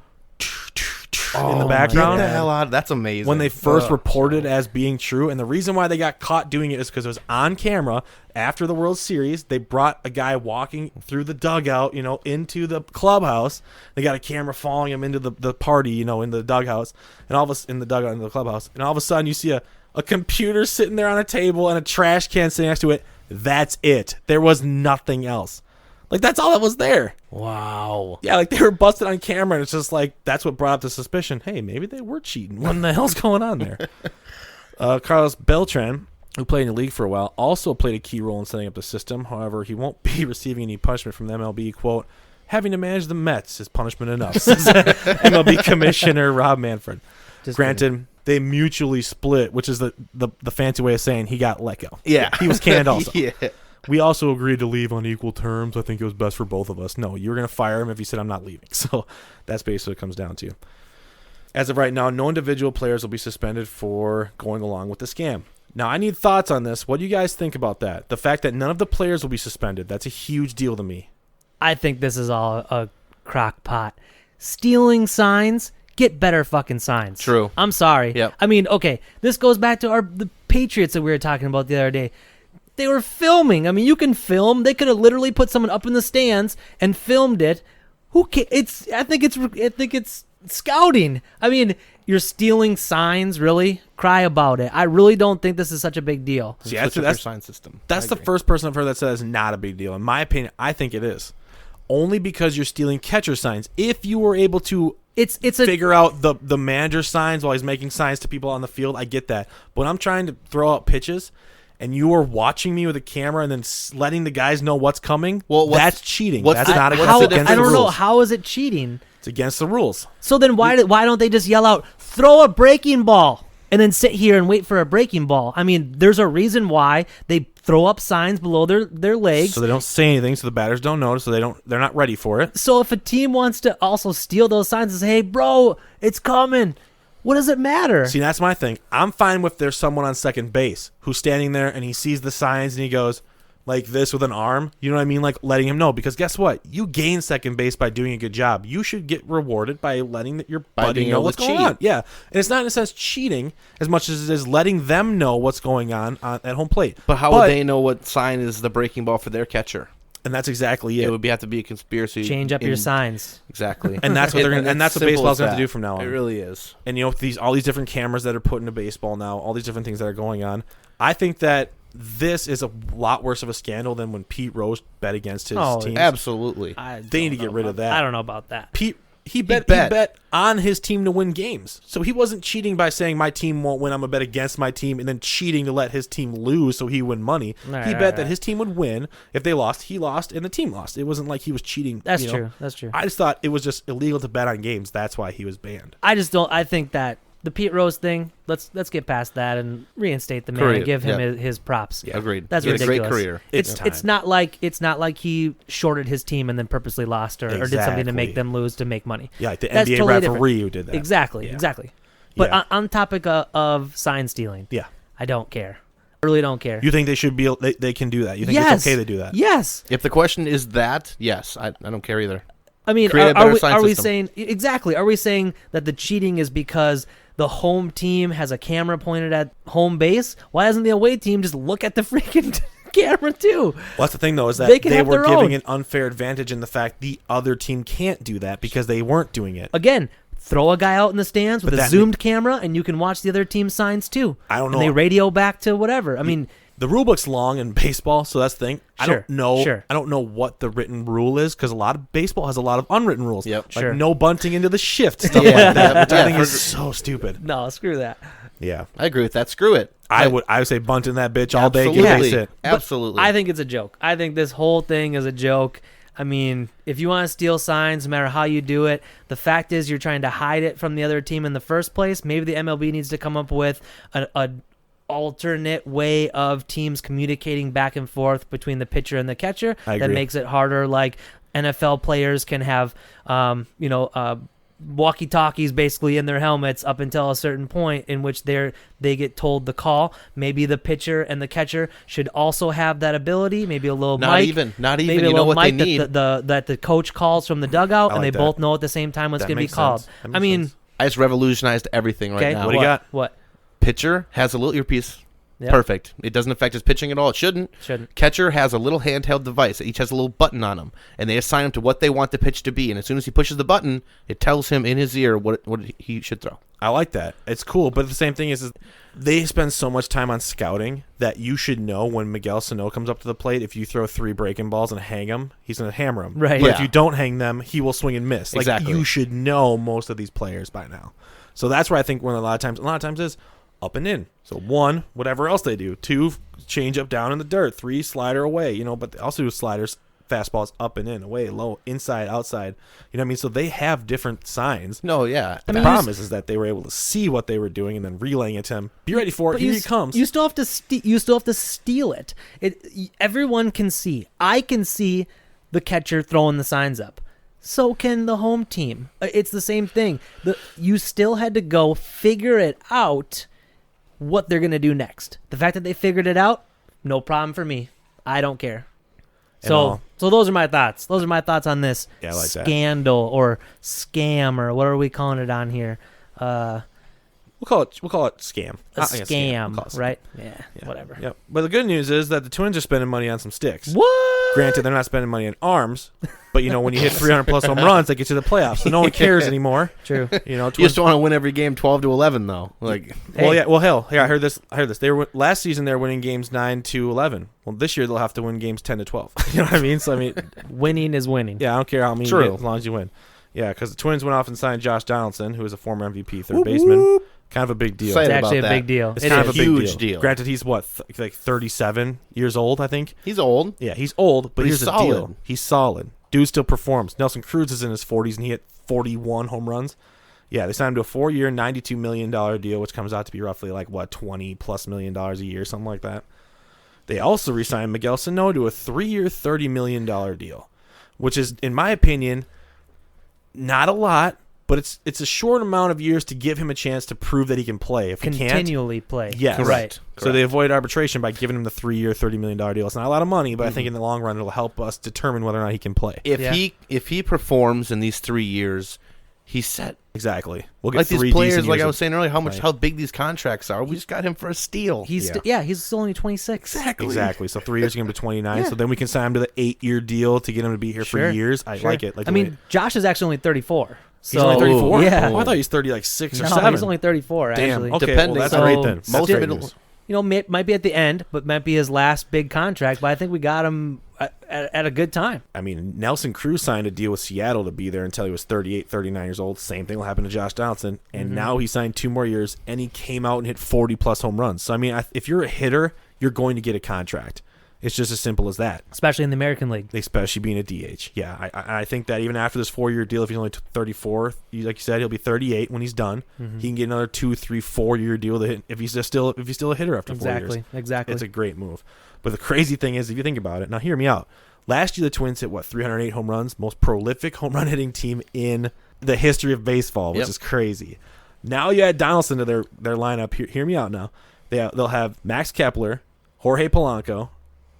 in the background. Get the hell out! That's amazing. When they first reported as being true, and the reason why they got caught doing it is because it was on camera. After the World Series, they brought a guy walking through the dugout, into the clubhouse. They got a camera following him into the party, in the dughouse, and in the dugout in the clubhouse, and all of a sudden you see a computer sitting there on a table and a trash can sitting next to it. That's it. There was nothing else. Like, that's all that was there. Wow. Yeah, like, they were busted on camera, and it's just like, that's what brought up the suspicion. Hey, maybe they were cheating. What in the hell's going on there? Carlos Beltran, who played in the league for a while, also played a key role in setting up the system. However, he won't be receiving any punishment from the MLB. Quote, having to manage the Mets is punishment enough, says MLB Commissioner Rob Manfred. Granted, they mutually split, which is the fancy way of saying he got let go. Yeah. He was canned also. Yeah. We also agreed to leave on equal terms. I think it was best for both of us. No, you were going to fire him if he said, I'm not leaving. So that's basically what it comes down to. As of right now, no individual players will be suspended for going along with the scam. Now, I need thoughts on this. What do you guys think about that? The fact that none of the players will be suspended, that's a huge deal to me. I think this is all a crock pot. Stealing signs, get better fucking signs. True. I'm sorry. Yep. I mean, okay, this goes back to the Patriots that we were talking about the other day. They were filming. I mean, you can film. They could have literally put someone up in the stands and filmed it. Who can? I think it's scouting. I mean, you're stealing signs. Really? Cry about it. I really don't think this is such a big deal. See, that's sign system. That's the first person I've heard that says it's not a big deal. In my opinion, I think it is. Only because you're stealing catcher signs. If you were able to figure out the manager signs while he's making signs to people on the field, I get that. But when I'm trying to throw out pitches and you are watching me with a camera and then letting the guys know what's coming, that's cheating. That's not against the rules. I don't know. How is it cheating? It's against the rules. So then why don't they just yell out, throw a breaking ball, and then sit here and wait for a breaking ball? I mean, there's a reason why they throw up signs below their legs. So they don't say anything, so the batters don't notice, so they're not ready for it. So if a team wants to also steal those signs and say, hey, bro, it's coming, what does it matter? See, that's my thing. I'm fine with there's someone on second base who's standing there and he sees the signs and he goes like this with an arm. You know what I mean? Like letting him know. Because guess what? You gain second base by doing a good job. You should get rewarded by letting your buddy know what's going on. Yeah. And it's not in a sense cheating as much as it is letting them know what's going on at home plate. But how would they know what sign is the breaking ball for their catcher? And that's exactly it. It would have to be a conspiracy. Change up your signs. Exactly. And that's what they're gonna, and that's what baseball's going to do from now on. It really is. And all these different cameras that are put into baseball now, all these different things that are going on. I think that this is a lot worse of a scandal than when Pete Rose bet against his team. Absolutely. They need to get rid of that. I don't know about that. He bet on his team to win games. So he wasn't cheating by saying my team won't win, I'm going to bet against my team, and then cheating to let his team lose so he win money. He bet that his team would win. If they lost, he lost, and the team lost. It wasn't like he was cheating. That's true. That's true. I just thought it was just illegal to bet on games. That's why he was banned. I think that the Pete Rose thing, let's get past that and reinstate the man and give him his props. Yeah, agreed. That's ridiculous. ridiculous. A great career. It's not like he shorted his team and then purposely lost or did something to make them lose to make money. Yeah, like the That's NBA totally referee different. who did that. Exactly. But on topic of sign stealing, I don't care. I really don't care. You think they should be? They can do that? You think it's okay to do that? Yes. If the question is that, yes, I don't care either. I mean, are we saying exactly? Are we saying that the cheating is because the home team has a camera pointed at home base? Why doesn't the away team just look at the freaking camera too? Well, that's the thing, though, is that they were giving an unfair advantage in the fact the other team can't do that because they weren't doing it. Again, throw a guy out in the stands with a zoomed camera, and you can watch the other team's signs too. I don't know. And they radio back to whatever. I mean, the rule book's long in baseball, so that's the thing. I don't know. Sure. I don't know what the written rule is because a lot of baseball has a lot of unwritten rules. Yep. Like no bunting into the shift, stuff like that, which I think is so stupid. No, screw that. Yeah, I agree with that. Screw it. I would say bunt in that bitch all day. Absolutely. Get Absolutely. I think it's a joke. I think this whole thing is a joke. I mean, if you want to steal signs, no matter how you do it, the fact is you're trying to hide it from the other team in the first place. Maybe the MLB needs to come up with a alternate way of teams communicating back and forth between the pitcher and the catcher that makes it harder. Like NFL players can have, walkie-talkies basically in their helmets up until a certain point in which they get told the call. Maybe the pitcher and the catcher should also have that ability. Maybe a little not mic. even. Maybe You know what they need? that the coach calls from the dugout, and they both know at the same time what's going to be called. I mean, I just revolutionized everything right now. What do you got? What? Pitcher has a little earpiece. Yep. Perfect. It doesn't affect his pitching at all. It shouldn't. Catcher has a little handheld device that each has a little button on them, and they assign him to what they want the pitch to be. And as soon as he pushes the button, it tells him in his ear what he should throw. I like that. It's cool. But the same thing is they spend so much time on scouting that you should know when Miguel Sano comes up to the plate, if you throw 3 breaking balls and hang him, he's going to hammer him. Right. But if you don't hang them, he will swing and miss. Like, exactly. You should know most of these players by now. So that's where I think a lot of times is up and in. So 1, whatever else they do. 2, change up down in the dirt. 3, slider away. But they also do sliders, fastballs up and in, away, low, inside, outside. You know what I mean? So they have different signs. No, yeah. The problem is that they were able to see what they were doing and then relaying it to him. Be ready for it. Here he comes. You still have to steal it. Everyone can see. I can see the catcher throwing the signs up. So can the home team. It's the same thing. You still had to go figure it out what they're going to do next. The fact that they figured it out, no problem for me. I don't care. So those are my thoughts. Those are my thoughts on this scandal or scam or what are we calling it on here? We'll call it scam. A scam, We'll call it scam. right? Yeah, whatever. Yep. But the good news is that the Twins are spending money on some sticks. What? Granted, they're not spending money on arms, but when you hit 300 plus home runs, that gets you to the playoffs. So no one cares anymore. True. Twins, you just want to win every game 12-11 though. Like, hell, I heard this. They were last season. They're winning games 9-11. Well, this year they'll have to win games 10-12. You know what I mean? So winning is winning. Yeah, I don't care how many you get, as long as you win. Yeah, because the Twins went off and signed Josh Donaldson, who is a former MVP third baseman. Kind of a big deal. It's actually a big deal. It's kind of a huge deal. Granted, he's like 37 years old, I think. He's old. Yeah, he's old, but here's he's the solid. deal. He's solid. Dude still performs. Nelson Cruz is in his 40s, and he hit 41 home runs. Yeah, they signed him to a 4-year, $92 million deal, which comes out to be roughly $20+ million a year, something like that. They also re-signed Miguel Sano to a 3-year, $30 million deal, which is, in my opinion, not a lot. But it's a short amount of years to give him a chance to prove that he can play. If he can't, continually play. Yes. Correct. So they avoid arbitration by giving him the 3-year, $30 million deal. It's not a lot of money, but I think in the long run it'll help us determine whether or not he can play. If he performs in these 3 years, he's set. Exactly. We'll get Like three these players, decent like years I of- was saying earlier, how Right. big these contracts are. We just got him for a steal. He's still only 26. Exactly. So 3 years, going to be 29. So then we can sign him to the 8-year deal to get him to be here for years. I like it. Like I mean, Josh is actually only 34. he's only 34? Yeah. Oh, I thought he was 36 or No, 7. he's only 34, Damn. actually. Okay, Depending. well, that's So, great then. most That's of great it, news. might be at the end, but might be his last big contract. But I think we got him at a good time. I mean, Nelson Cruz signed a deal with Seattle to be there until he was 38, 39 years old. Same thing will happen to Josh Donaldson. And now he signed 2 more years, and he came out and hit 40-plus home runs. So, I mean, if you're a hitter, you're going to get a contract. It's just as simple as that. Especially in the American League. Especially being a DH. Yeah, I think that even after this 4-year deal, if he's only 34, like you said, he'll be 38 when he's done. He can get another 2, 3, 4-year deal to hit if he's still a hitter after 4 years. Exactly. It's a great move. But the crazy thing is, if you think about it, now hear me out. Last year, the Twins hit, 308 home runs, most prolific home run hitting team in the history of baseball, which is crazy. Now you add Donaldson to their lineup. Hear me out now. They'll have Max Kepler, Jorge Polanco,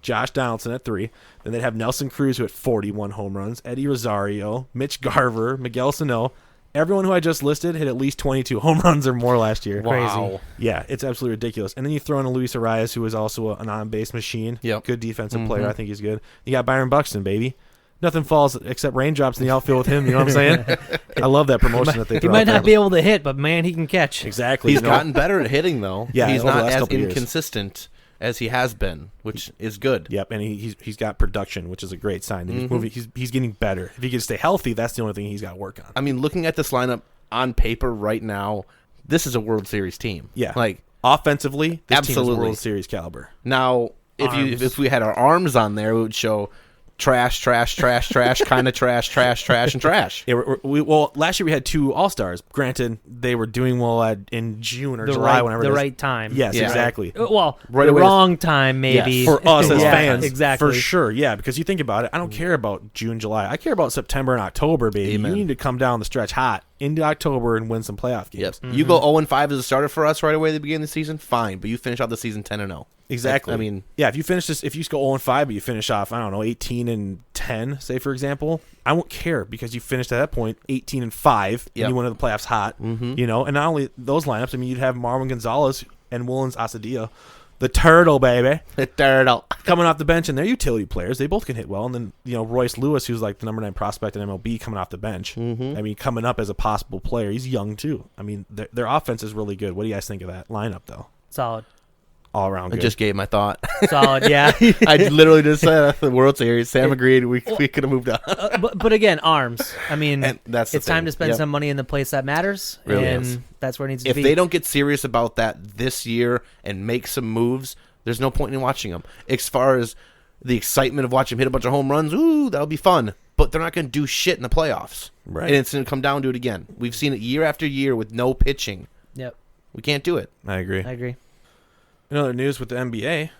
Josh Donaldson at 3. Then they'd have Nelson Cruz, who hit 41 home runs, Eddie Rosario, Mitch Garver, Miguel Sano. Everyone who I just listed hit at least 22 home runs or more last year. Wow. Yeah, it's absolutely ridiculous. And then you throw in a Luis Arias, who is also an on-base machine. Yep. Good defensive player. I think he's good. You got Byron Buxton, baby. Nothing falls except raindrops in the outfield with him. You know what I'm saying? I love that promotion that they He throw might out there. not be able to hit, but man, he can catch. Exactly. He's gotten better at hitting, though. Yeah, he's over the not last as couple years. inconsistent as he has been, which is good. Yep, and he's got production, which is a great sign. He's getting better. If he can stay healthy, that's the only thing he's got to work on. I mean, looking at this lineup on paper right now, this is a World Series team. Yeah, like offensively, this absolutely team is World Series caliber. Now, if we had our arms on there, it would show trash, trash, trash, trash, kind of trash, trash, trash, and trash. Yeah, well, last year we had 2 All-Stars. Granted, they were doing well in June or The July, right, whenever the it is. right time. Yes, exactly. Well, Right the away. wrong time, maybe. Yes. For us as Yeah, fans, exactly. for sure, yeah, because you think about it, I don't care about June, July. I care about September and October, baby. Amen. You need to come down the stretch hot into October and win some playoff games. Yep. You go 0-5 as a starter for us right away at the beginning of the season, fine, but you finish out the season 10-0. Exactly. I mean, yeah, if you go 0-5, but you finish off, I don't know, 18-10, say for example, I won't care because you finished at that point 18-5, and you went to the playoffs hot. You know, and not only those lineups, I mean, you'd have Marwin Gonzalez and Willens Asadillo, the turtle, baby, the turtle, coming off the bench, and they're utility players. They both can hit well, and then Royce Lewis, who's like the number 9 prospect in MLB, coming off the bench. I mean, coming up as a possible player. He's young too. I mean, their offense is really good. What do you guys think of that lineup, though? Solid. All around I good. just gave my thought. Solid, yeah. I literally just said the World Series. Sam agreed. We could have moved on. But again, arms. I mean, And that's the it's time thing. to spend Yep. some money in the place that matters, Really and is. that's where it needs to If be. they don't get serious about that this year and make some moves, there's no point in watching them. As far as the excitement of watching him hit a bunch of home runs, that'll be fun. But they're not going to do shit in the playoffs. Right. And it's going to come down to it again. We've seen it year after year with no pitching. Yep. We can't do it. I agree. In other news with the NBA,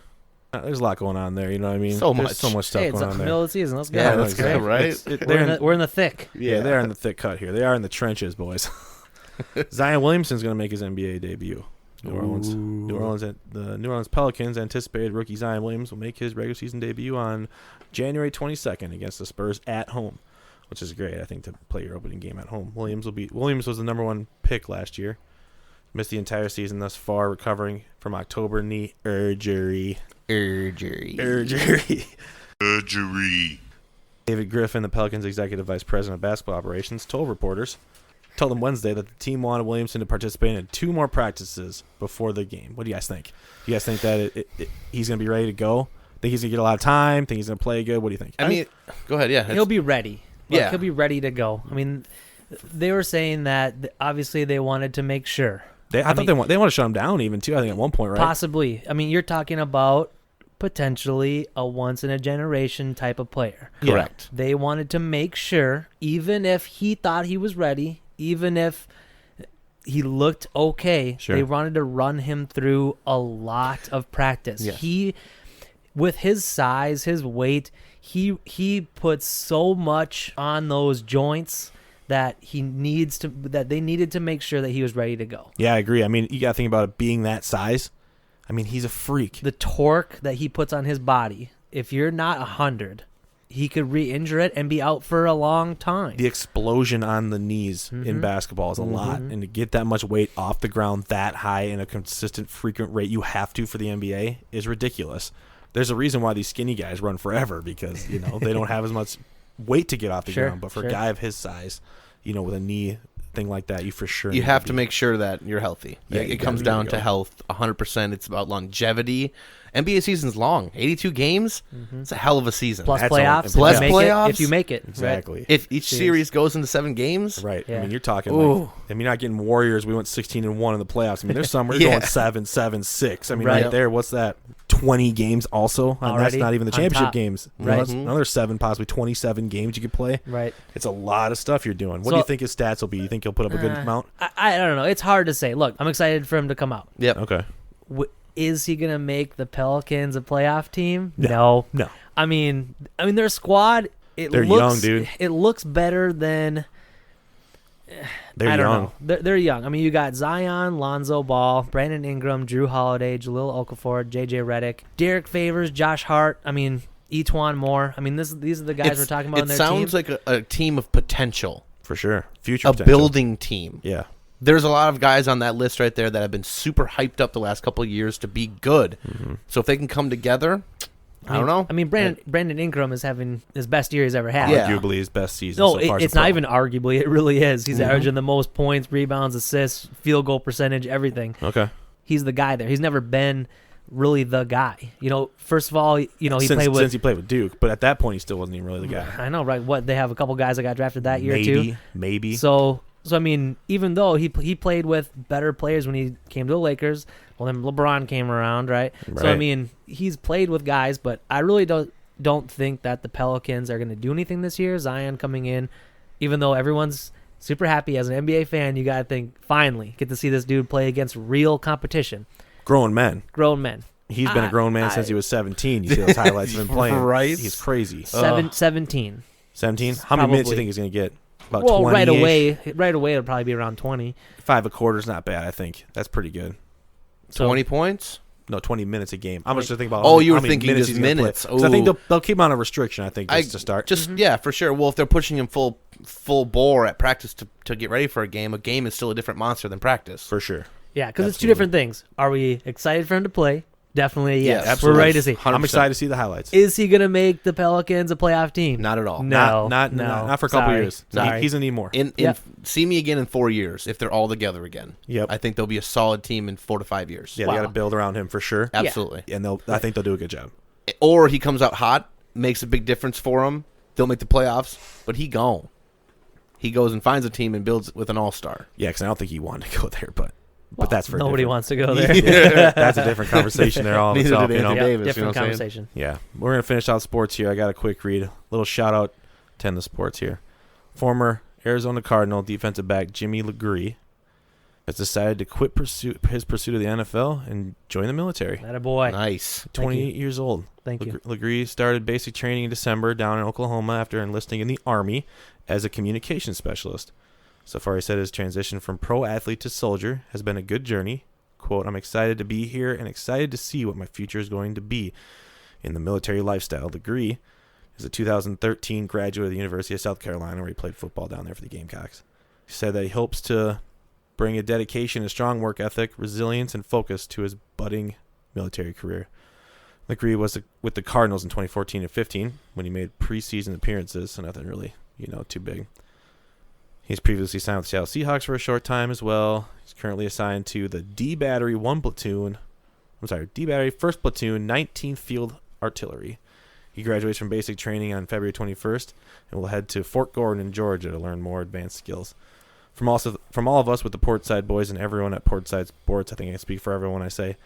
there's a lot going on there. You know what I mean? So There's much. so much stuff Hey, it's going the on there. middle of the season. Let's go. Yeah, no, that's good, exactly. right? We're in the thick. Yeah, they're in the thick cut here. They are in the trenches, boys. Zion Williamson's going to make his NBA debut. New Orleans Pelicans anticipated rookie Zion Williams will make his regular season debut on January 22nd against the Spurs at home, which is great, I think, to play your opening game at home. Williams was the number 1 pick last year. Missed the entire season thus far, recovering from October knee surgery. David Griffin, the Pelicans' executive vice president of basketball operations, told them Wednesday that the team wanted Williamson to participate in 2 more practices before the game. What do you guys think? Do you guys think that he's going to be ready to go? Think he's going to get a lot of time? Think he's going to play good? What do you think? I mean, go ahead. Yeah. He'll be ready. Yeah. He'll be ready to go. I mean, they were saying that obviously they wanted to make sure. I thought they want to shut him down even too. I think at one point, right? Possibly. I mean, you're talking about potentially a once-in-a-generation type of player. Correct. They wanted to make sure, even if he thought he was ready, even if he looked okay, they wanted to run him through a lot of practice. Yes. He, with his size, his weight, he puts so much on those joints that they needed to make sure that he was ready to go. Yeah, I agree. I mean, you got to think about it being that size. I mean, he's a freak. The torque that he puts on his body, if you're not 100, he could re-injure it and be out for a long time. The explosion on the knees in basketball is a lot, and to get that much weight off the ground that high in a consistent, frequent rate you have to for the NBA is ridiculous. There's a reason why these skinny guys run forever because they don't have as much weight to get off the ground. But for a guy of his size, with a knee thing like that, you have to make sure that you're healthy. Yeah, it comes down to health 100%. It's about longevity. NBA season's long, 82 games. It's a hell of a season. Plus That's playoffs. Plus if playoffs. If you make it. Exactly. Right? If each series goes into 7 games. Right. Yeah. I mean, you're talking like, you're not getting Warriors. We went 16-1 in the playoffs. I mean, there's some where you're going 7-7-6. I mean, right there, what's that? 20 games also. And that's not even the championship games. Right. That's another 7, possibly 27 games you could play. Right. It's a lot of stuff you're doing. What do you think his stats will be? You think he'll put up a good amount? I don't know. It's hard to say. Look, I'm excited for him to come out. Yep. Okay. Is he going to make the Pelicans a playoff team? No. I mean, their squad, they're young, dude. It looks better than... They're young. They're young. I mean, you got Zion, Lonzo Ball, Brandon Ingram, Drew Holiday, Jahlil Okafor, J.J. Redick, Derek Favors, Josh Hart. I mean, Etuan Moore. I mean, these are the guys we're talking about in their team. It sounds like a team of potential. For sure. Future a potential. building team. Yeah. There's a lot of guys on that list right there that have been super hyped up the last couple of years to be good. So if they can come together, I don't know. I mean, Brandon Ingram is having his best year he's ever had. Arguably his best season No, so far. it's not even arguably. It really is. He's averaging the most points, rebounds, assists, field goal percentage, everything. Okay. He's the guy there. He's never been really the guy. First of all, he played with... Since he played with Duke, but at that point he still wasn't even really the guy. I know, right? What, they have a couple guys that got drafted that year too? Maybe. So I mean, even though he played with better players when he came to the Lakers, well, then LeBron came around, right? So I mean, he's played with guys, but I really don't think that the Pelicans are going to do anything this year. Zion coming in, even though everyone's super happy as an NBA fan, you got to think finally get to see this dude play against real competition. Grown men. He's been a grown man since he was 17. You see those highlights of him playing. Right. He's crazy. 17. 17? How many minutes do you think he's going to get? About 20-ish? right away it'll probably be around 20. 5 a quarter is not bad, I think. That's pretty good. 20 points? No, 20 minutes a game. I'm just thinking about you were thinking just minutes. I think they'll keep him on a restriction, I think, just to start. Yeah, for sure. Well, if they're pushing him full bore at practice to get ready for a game is still a different monster than practice. For sure. Yeah, because it's two different things. Are we excited for him to play? Definitely, yes. Absolutely. We're ready to see. 100%. I'm excited to see the highlights. Is he going to make the Pelicans a playoff team? Not at all. No. Not for a couple years. Sorry. He's going to need more. See me again in 4 years if they're all together again. Yep. I think they'll be a solid team in 4 to 5 years. Yeah, they got to build around him for sure. Absolutely. And I think they'll do a good job. Or he comes out hot, makes a big difference for them. They'll make the playoffs, but he gone. He goes and finds a team and builds with an all-star. Yeah, because I don't think he wanted to go there, but that's for nobody wants to go there. That's a different conversation there all Neither itself. did Anthony Davis, different conversation. Yeah, we're gonna finish out sports here. I got a quick read, a little shout out to the sports here. Former Arizona Cardinal defensive back Jimmy Legree has decided to quit his pursuit of the NFL and join the military. That a boy. Nice. 28 years old. Thank you. Legree started basic training in December down in Oklahoma after enlisting in the Army as a communications specialist. So far, he said his transition from pro athlete to soldier has been a good journey. Quote, I'm excited to be here and excited to see what my future is going to be in the military lifestyle. Legree is a 2013 graduate of the University of South Carolina, where he played football down there for the Gamecocks. He said that he hopes to bring a dedication, a strong work ethic, resilience, and focus to his budding military career. Legree was with the Cardinals in 2014 and 15 when he made preseason appearances, so nothing really, too big. He's previously signed with the Seattle Seahawks for a short time as well. He's currently assigned to the D Battery 1st Platoon, 19th Field Artillery. He graduates from basic training on February 21st and will head to Fort Gordon in Georgia to learn more advanced skills. From all of us with the Portside Boys and everyone at Portside Sports, I think I can speak for everyone I say,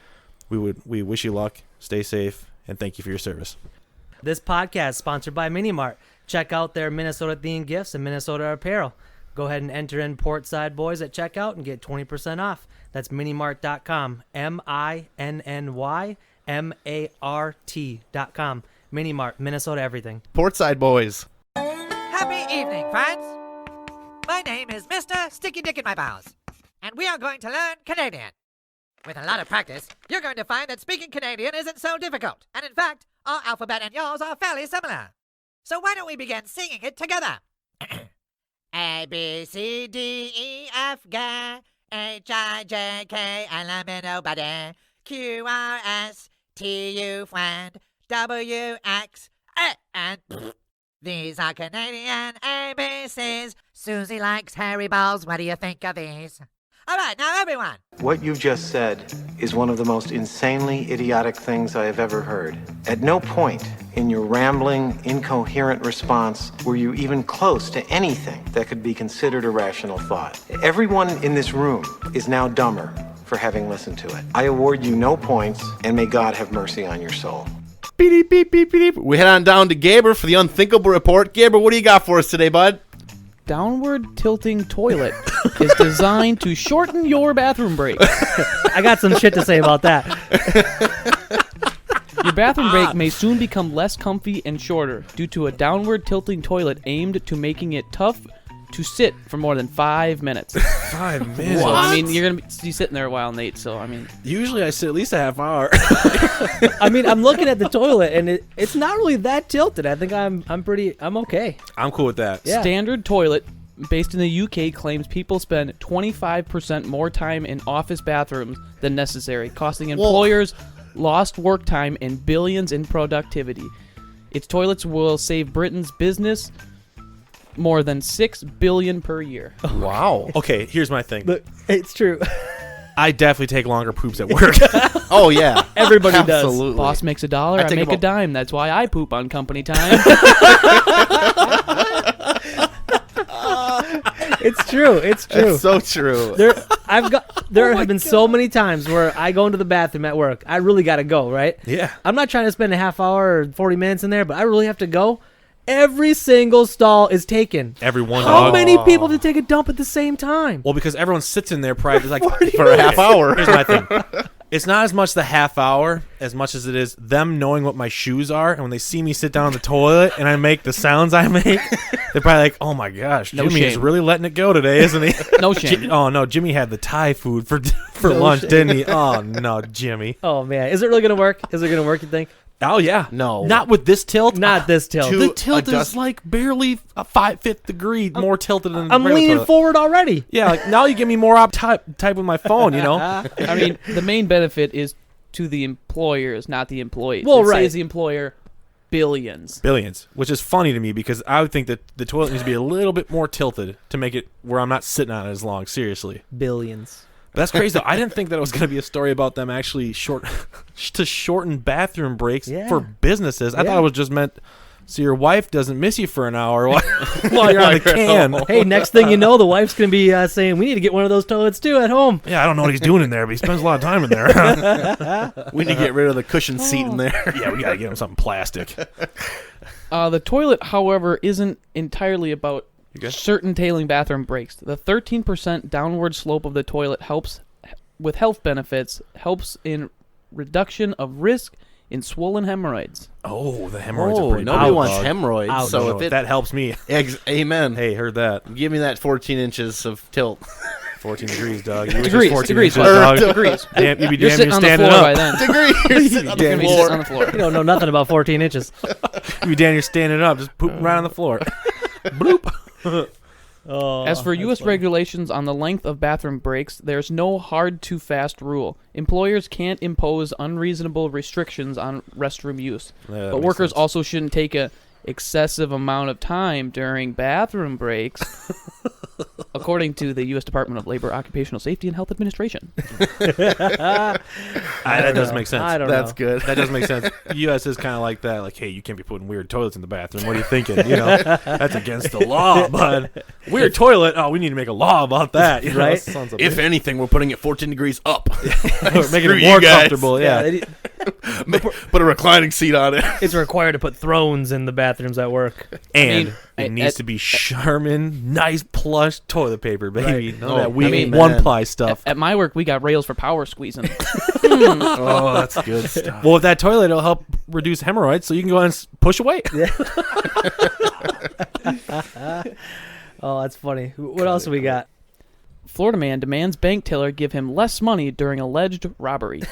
we wish you luck, stay safe, and thank you for your service. This podcast is sponsored by Mini Mart. Check out their Minnesota-themed gifts and Minnesota apparel. Go ahead and enter in Portside Boys at checkout and get 20% off. That's minimart.com. MINNYMART.com. Mini Mart, Minnesota everything. Portside Boys. Happy evening, friends. My name is Mr. Sticky Dick in My Bows, and we are going to learn Canadian. With a lot of practice, you're going to find that speaking Canadian isn't so difficult, and in fact, our alphabet and yours are fairly similar. So why don't we begin singing it together? A, B, C, D, E, F, G, H, I, J, K, L, M, N, O, B, Q, R, S, T, U, friend, W, X, and these are Canadian ABCs. Susie likes hairy balls. What do you think of these? All right, now everyone. What you've just said is one of the most insanely idiotic things I have ever heard. At no point in your rambling, incoherent response were you even close to anything that could be considered a rational thought. Everyone in this room is now dumber for having listened to it. I award you no points, and may God have mercy on your soul. Beep, beep, beep, beep. We head on down to Gaber for the Unthinkable Report. Gaber, what do you got for us today, bud? Downward tilting toilet is designed to shorten your bathroom break. I got some shit to say about that. Your bathroom break may soon become less comfy and shorter due to a downward tilting toilet aimed to making it tough to sit for more than 5 minutes. 5 minutes? So, I mean, you're going to be sitting there a while, Nate, so, I mean... Usually I sit at least a half hour. I mean, I'm looking at the toilet, and it's not really that tilted. I think I'm okay. I'm cool with that. Yeah. Standard toilet, based in the UK, claims people spend 25% more time in office bathrooms than necessary, costing employers lost work time and billions in productivity. Its toilets will save Britain's business more than $6 billion per year. Wow. Okay, here's my thing. Look, it's true. I definitely take longer poops at work. Oh, yeah. Everybody Absolutely. does. Boss makes $1, I make a dime. That's why I poop on company time. It's true. It's true. It's so true. There have been so many times where I go into the bathroom at work. I really got to go, right? Yeah. I'm not trying to spend a half hour or 40 minutes in there, but I really have to go. Every single stall is taken. Everyone. How many people to take a dump at the same time? Well, because everyone sits in there probably like for a half hour. Here's my thing. It's not as much the half hour as much as it is them knowing what my shoes are, and when they see me sit down on the toilet and I make the sounds I make, they're probably like, "Oh my gosh, No Jimmy is shame. really letting it go today, isn't he?" No shame. Oh no, Jimmy had the Thai food for No lunch, shame. didn't he? Oh no, Jimmy. Oh, man. Is it really going to work? Is it going to work, you think? Oh yeah. No. Not with this tilt. Not this tilt. To The tilt adjust- is like barely a 5/5 degree more tilted than the I'm regular leaning toilet. forward already. Yeah, like now you give me more type with my phone, you know. I mean, the main benefit is to the employers, not the employees. Well, It right. saves the employer billions. Billions, which is funny to me because I would think that the toilet needs to be a little bit more tilted to make it where I'm not sitting on it as long. Seriously. Billions. But that's crazy, though. I didn't think that it was going to be a story about them actually shorten bathroom breaks Yeah. for businesses. I Yeah. thought it was just meant so your wife doesn't miss you for an hour while you're on the can. Hey, next thing you know, the wife's going to be saying, we need to get one of those toilets, too, at home. Yeah, I don't know what he's doing in there, but he spends a lot of time in there. We need to get rid of the cushion seat in there. Yeah, we got to get him something plastic. The toilet, however, isn't entirely about certain tailing bathroom breaks. The 13% downward slope of the toilet helps with health benefits, helps in reduction of risk in swollen hemorrhoids. Oh, the hemorrhoids are pretty nobody bad, wants dog. hemorrhoids. Ouch. So No, if it, that helps me. Amen. Hey, heard that. Give me that 14 inches of tilt. 14 degrees, dog. You wish it was Degrees, 14 degrees, inches, dog. degrees. Damn, you'd be You're damn sitting near on the standing floor up. by then. Degrees. You're gonna be sitting on the floor. You don't know nothing about 14 inches. You'd be damn near standing up, just pooping right on the floor. Bloop. As for U.S. regulations on the length of bathroom breaks, there's no hard to fast rule. Employers can't impose unreasonable restrictions on restroom use. Yeah, that But makes workers sense. also shouldn't take a excessive amount of time during bathroom breaks, according to the U.S. Department of Labor, Occupational Safety, and Health Administration. That does make sense. I don't That's know. good. That does make sense. U.S. is kind of like that. Like, hey, you can't be putting weird toilets in the bathroom. What are you thinking? You know, that's against the law, bud. Weird toilet. Oh, we need to make a law about that. You know, Right? sons of If anything, we're putting it 14 degrees up. We're making Screw it more you guys. comfortable. Yeah. Put a reclining seat on it. It's required to put thrones in the bathrooms at work. And mean, it needs to be Charmin, nice plush toilet paper, baby. Right. None Oh, of that weak I mean, one ply stuff. At my work, we got rails for power squeezing. Oh, that's good stuff. Well, with that toilet, it'll help reduce hemorrhoids, so you can go and push away. Oh, that's funny. What else we got? Florida man demands bank teller give him less money during alleged robbery.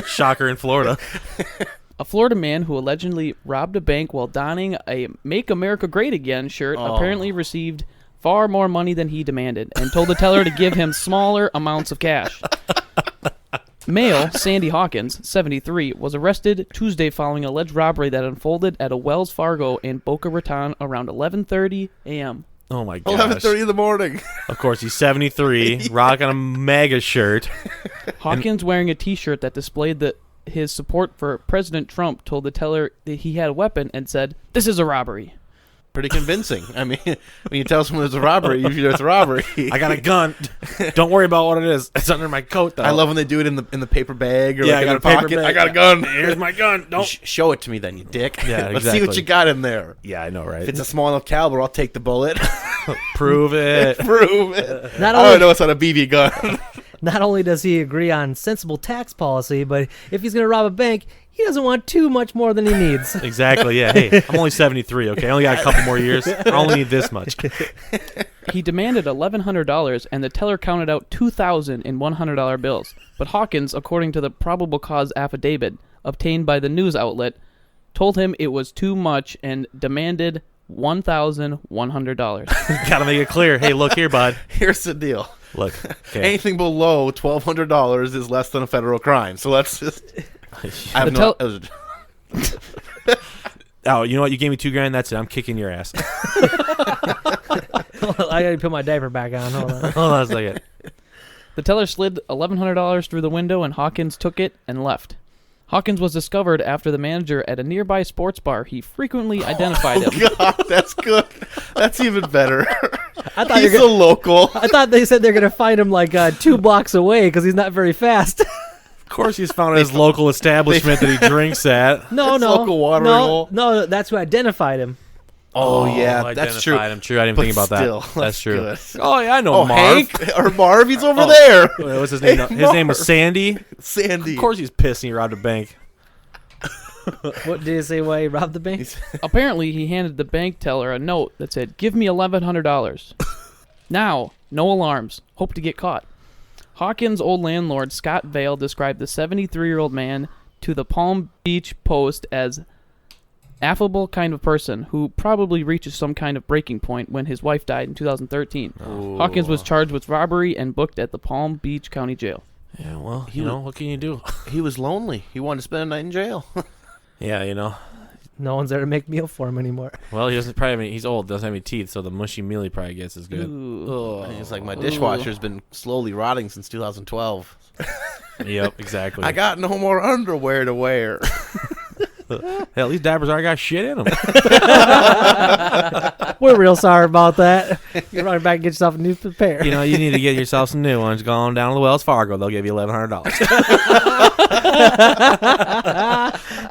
Shocker in Florida. A Florida man who allegedly robbed a bank while donning a Make America Great Again shirt apparently received far more money than he demanded and told the teller to give him smaller amounts of cash. Male Sandy Hawkins, 73, was arrested Tuesday following alleged robbery that unfolded at a Wells Fargo in Boca Raton around 11:30 a.m. Oh, my gosh. 11:30 in the morning. Of course, he's 73, rocking a MAGA shirt. Hawkins, wearing a T-shirt that displayed his support for President Trump, told the teller that he had a weapon and said, "This is a robbery." Pretty convincing. I mean, when you tell someone it's a robbery, usually it's a robbery. I got a gun. Don't worry about what it is. It's under my coat, though. I love when they do it in the paper bag or Yeah, like I in got their a paper pocket. bag. I got a gun. Here's my gun. Don't show it to me then, you dick. Yeah, Let's see what you got in there. Yeah, I know, right? If it's a small enough caliber, I'll take the bullet. Prove it. Prove it. Not I only- don't know it's on a BB gun. Not only does he agree on sensible tax policy, but if he's going to rob a bank, he doesn't want too much more than he needs. Exactly, yeah. Hey, I'm only 73, okay? I only got a couple more years. I only need this much. He demanded $1,100, and the teller counted out $2,000 in $100 bills. But Hawkins, according to the probable cause affidavit obtained by the news outlet, told him it was too much and demanded $1,100. Gotta make it clear. Hey, look here, bud. Here's the deal. Look, okay. Anything below $1,200 is less than a federal crime. So let's just. I have no. Oh, you know what? You gave me $2,000. That's it. I'm kicking your ass. I gotta put my diaper back on. Hold on. Hold on a second. The teller slid $1,100 through the window, and Hawkins took it and left. Hawkins was discovered after the manager at a nearby sports bar. He frequently identified him. God, that's good. That's even better. I thought He's you're a local. I thought they said they're gonna find him like 2 blocks away because he's not very fast. Of course, he's found his local establishment that he drinks at. No, local watering hole. No, that's who identified him. Oh yeah, that's true. Him. True, I didn't think about still, that. That's true. Good. Oh yeah, I know Marv. Hank or Marv, he's over there. What's his name? Hey, His name was Marv. Sandy. Sandy. Of course, he's pissed and he robbed a bank. What did he say? Why he robbed the bank? Apparently, he handed the bank teller a note that said, "Give me $1,100. Now, no alarms. Hope to get caught." Hawkins' old landlord, Scott Vale, described the 73-year-old man to the Palm Beach Post as affable kind of person who probably reaches some kind of breaking point when his wife died in 2013. Ooh. Hawkins was charged with robbery and booked at the Palm Beach County Jail. Yeah, well, you know, what can you do? He was lonely. He wanted to spend a night in jail. Yeah, you know. No one's there to make meal for him anymore. Well, he doesn't probably have any, he's old, doesn't have any teeth, so the mushy meal he probably gets is good. It's like my dishwasher's been slowly rotting since 2012. Yep, exactly. I got no more underwear to wear. Hell, these diapers already got shit in them. We're real sorry about that. You run back and get yourself a new pair. You know, you need to get yourself some new ones. Go on down to the Wells Fargo. They'll give you $1,100.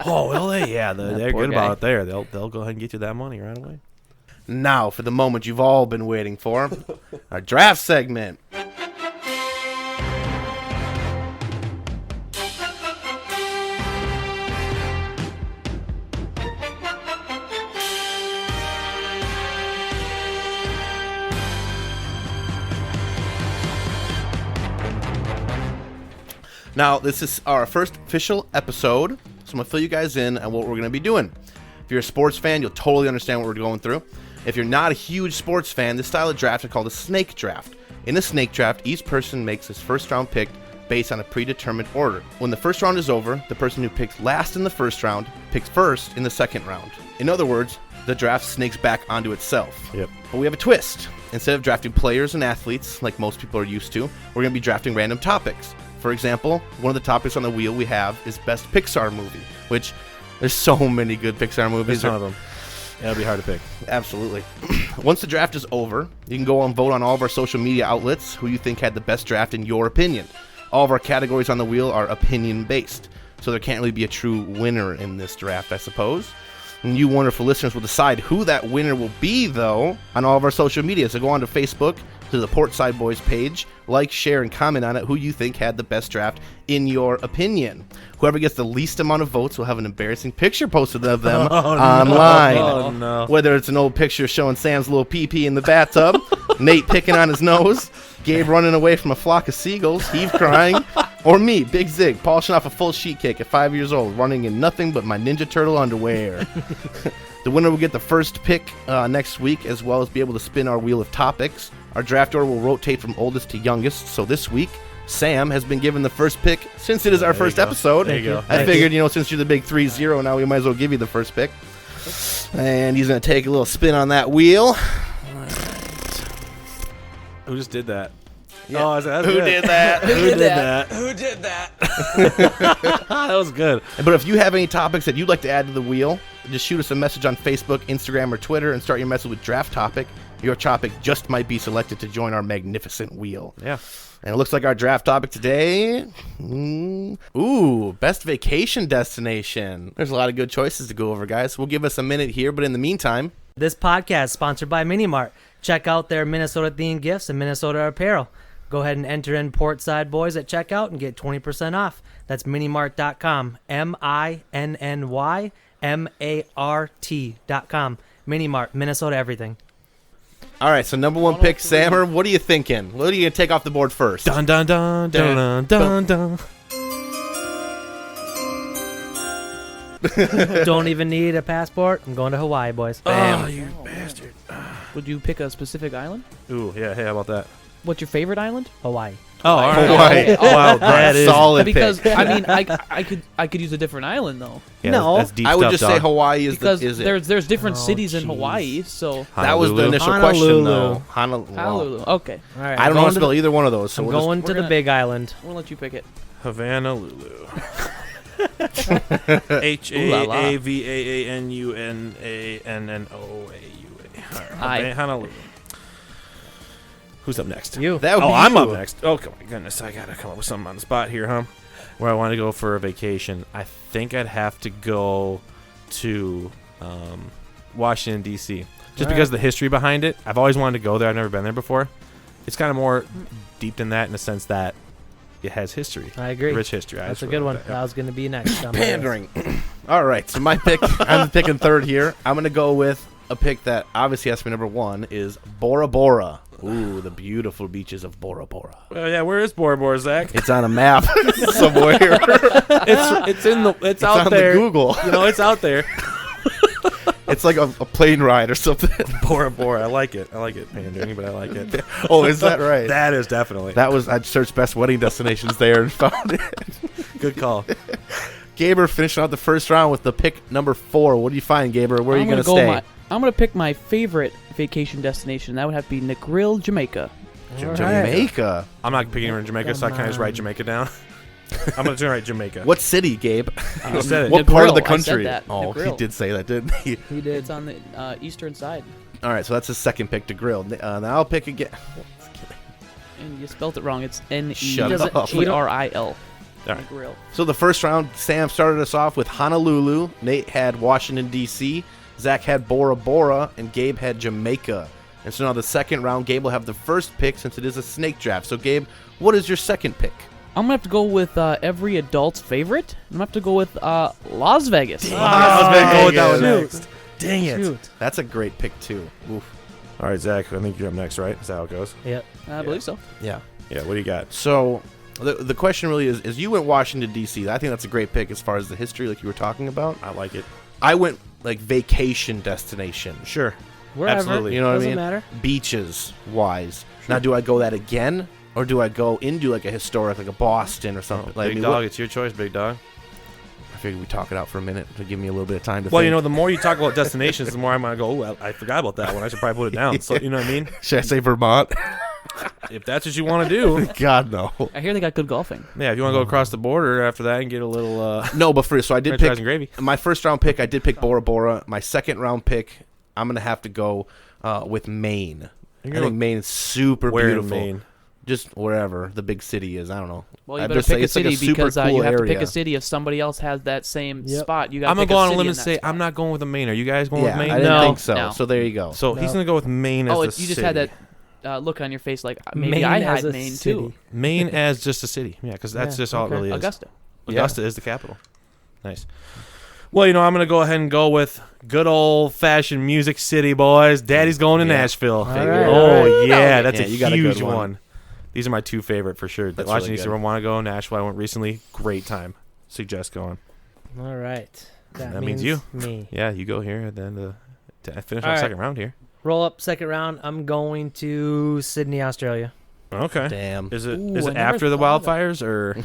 Oh, well, they're good about it there. They'll go ahead and get you that money right away. Now, for the moment you've all been waiting for, our draft segment. Now, this is our first official episode, so I'm going to fill you guys in on what we're going to be doing. If you're a sports fan, you'll totally understand what we're going through. If you're not a huge sports fan, this style of draft is called a snake draft. In a snake draft, each person makes his first round pick based on a predetermined order. When the first round is over, the person who picks last in the first round picks first in the second round. In other words, the draft snakes back onto itself. Yep. But we have a twist. Instead of drafting players and athletes, like most people are used to, we're going to be drafting random topics. For example, one of the topics on the wheel we have is Best Pixar Movie, which there's so many good Pixar movies. There's a ton of them. Yeah, it'll be hard to pick. Absolutely. Once the draft is over, you can go and vote on all of our social media outlets who you think had the best draft in your opinion. All of our categories on the wheel are opinion-based, so there can't really be a true winner in this draft, I suppose. And you wonderful listeners will decide who that winner will be, though, on all of our social media. So go on to Facebook, to the Portside Boys page, like, share, and comment on it who you think had the best draft in your opinion. Whoever gets the least amount of votes will have an embarrassing picture posted of them online. Oh, no. Whether it's an old picture showing Sam's little pee-pee in the bathtub, Nate picking on his nose, Gabe running away from a flock of seagulls, Heave crying, Or me, Big Zig, polishing off a full sheet cake at 5 years old, running in nothing but my Ninja Turtle underwear. The winner will get the first pick next week, as well as be able to spin our wheel of topics. Our draft order will rotate from oldest to youngest, so this week, Sam has been given the first pick since it is our first episode. There you go. I figured, since you're the big 3-0, now we might as well give you the first pick. And he's going to take a little spin on that wheel. Who just did that? Yeah. Oh, that's Who good. did that? Who did that? Who did that? That was good. But if you have any topics that you'd like to add to the wheel, just shoot us a message on Facebook, Instagram, or Twitter and start your message with draft topic. Your topic just might be selected to join our magnificent wheel. Yeah. And it looks like our draft topic today, best vacation destination. There's a lot of good choices to go over, guys. We'll give us a minute here, but in the meantime, This podcast is sponsored by Mini Mart. Check out their Minnesota-themed gifts and Minnesota apparel. Go ahead and enter in Portside Boys at checkout and get 20% off. That's minimart.com. MINNYMART.com. Mini Mart, Minnesota everything. all right, so number one pick, Sammer, what are you thinking? What are you going to take off the board first? Dun dun dun dun dun dun. Don't even need a passport. I'm going to Hawaii, boys. Oh, you bastard. Would you pick a specific island? Ooh, yeah, hey, how about that? What's your favorite island? Hawaii. Oh, all right. Hawaii. Oh, wow, that is solid because pick. I mean, I could use a different island though. Yeah, No. that's deep I would stuff, just dog. say Hawaii is Because is it. there's different Oh, cities in jeez. Hawaii, so That was the Honolulu. initial question, Honolulu. though. Honolulu. Honolulu. Okay, All right, I don't know how to spell either one of those. So I'm we'll going to we're the gonna- big island. we'll let you pick it. Havana Lulu. HAVANUNANNUNANNOAUA. Honolulu. Who's up next? You. That would Oh, be I'm you. up next. Oh, my goodness. I got to come up with something on the spot here, huh? Where I want to go for a vacation. I think I'd have to go to Washington, D.C. Just because of the history behind it. I've always wanted to go there. I've never been there before. It's kind of more deep than that in the sense that it has history. I agree. Rich history. That's a good one. That was going to be next. on my list. Pandering. All right, so my pick, I'm picking third here. I'm going to go with a pick that obviously has to be number one, is Bora Bora. Ooh, the beautiful beaches of Bora Bora. Well, yeah, where is Bora Bora, Zach? It's on a map somewhere. It's out on there. the Google. You know, it's out there. It's like a plane ride or something. Bora Bora. I like it. I like it, pandering, but I like it. Oh, is that right? That is definitely. I searched best wedding destinations there and found it. Good call. Gaber finishing out the first round with the pick number 4. What do you find, Gaber? Where are you going to stay? I'm going to pick my favorite vacation destination. That would have to be Negril, Jamaica. Jamaica. I'm not picking her in Jamaica, so I can just write Jamaica down. I'm going to write Jamaica. What city, Gabe? You said it. What part of the Negril, I said country? that. Oh, he Negril. did say that, didn't he? He did. It's on the eastern side. All right, so that's his second pick to grill. Now I'll pick again. And you spelled it wrong. It's Shut up. Negril. All right. Negril. So the first round, Sam started us off with Honolulu. Nate had Washington, D.C. Zach had Bora Bora, and Gabe had Jamaica. And so now the second round, Gabe will have the first pick since it is a snake draft. So, Gabe, what is your second pick? I'm going to have to go with every adult's favorite. I'm going to have to go with Las Vegas. I was going to go with that one Shoot. next. Dang it. Shoot. That's a great pick, too. Oof. All right, Zach, I think you're up next, right? Is that how it goes? Yep. I believe so. Yeah. Yeah, what do you got? So the question really is you went Washington, D.C. I think that's a great pick as far as the history, like you were talking about. I like it. I went, like, vacation destination. Sure. Wherever. Absolutely. You know what I Doesn't mean? matter. Beaches-wise. Now, do I go that again? Or do I go into, like, a historic, like a Boston or something? Oh, like, big dog, it's your choice, big dog. I figured we'd talk it out for a minute to give me a little bit of time to Well, think. you know, the more you talk about destinations, the more I might go, oh, I forgot about that one. I should probably put it down. So, you know what I mean? Should I say Vermont? If that's what you want to do. God, no. I hear they got good golfing. Yeah, if you want to go across the border after that and get a little... No, but so I did French fries pick... and gravy. My first round pick, I did pick Bora Bora. My second round pick, I'm going to have to go with Maine. I think Maine is super Where in beautiful. Maine? Just wherever the big city is. I don't know. Well, you I'm better just saying pick a it's like city super because cool you have to pick area. a city if somebody else has that same spot. You got. I'm going to to go on a city limb in and that say spot. I'm not going with the Maine. Are you guys going Yeah, with Maine? I didn't No. think so. No. So there you go. So he's going to go with Maine as Oh, the you city. just had that look on your face like maybe Maine I as had a Maine city. too. Maine as just a city. Yeah, because that's Yeah, just all okay. it really is. Augusta. Augusta is the capital. Nice. Well, you know, I'm going to go ahead and go with good old-fashioned Music City, boys. Daddy's going to Nashville. right, Oh, all yeah, that's Yeah, a you got a huge good one. one. These are my two favorite for sure. That's Washington, really D.C. want to go. Nashville, I went recently. Great time. Suggest going. All right. That means you. Me. Yeah, you go here and then to finish All our right. second round here. Roll up second round. I'm going to Sydney, Australia. Okay. Damn. Is it Ooh, is I it never after the thought of wildfires or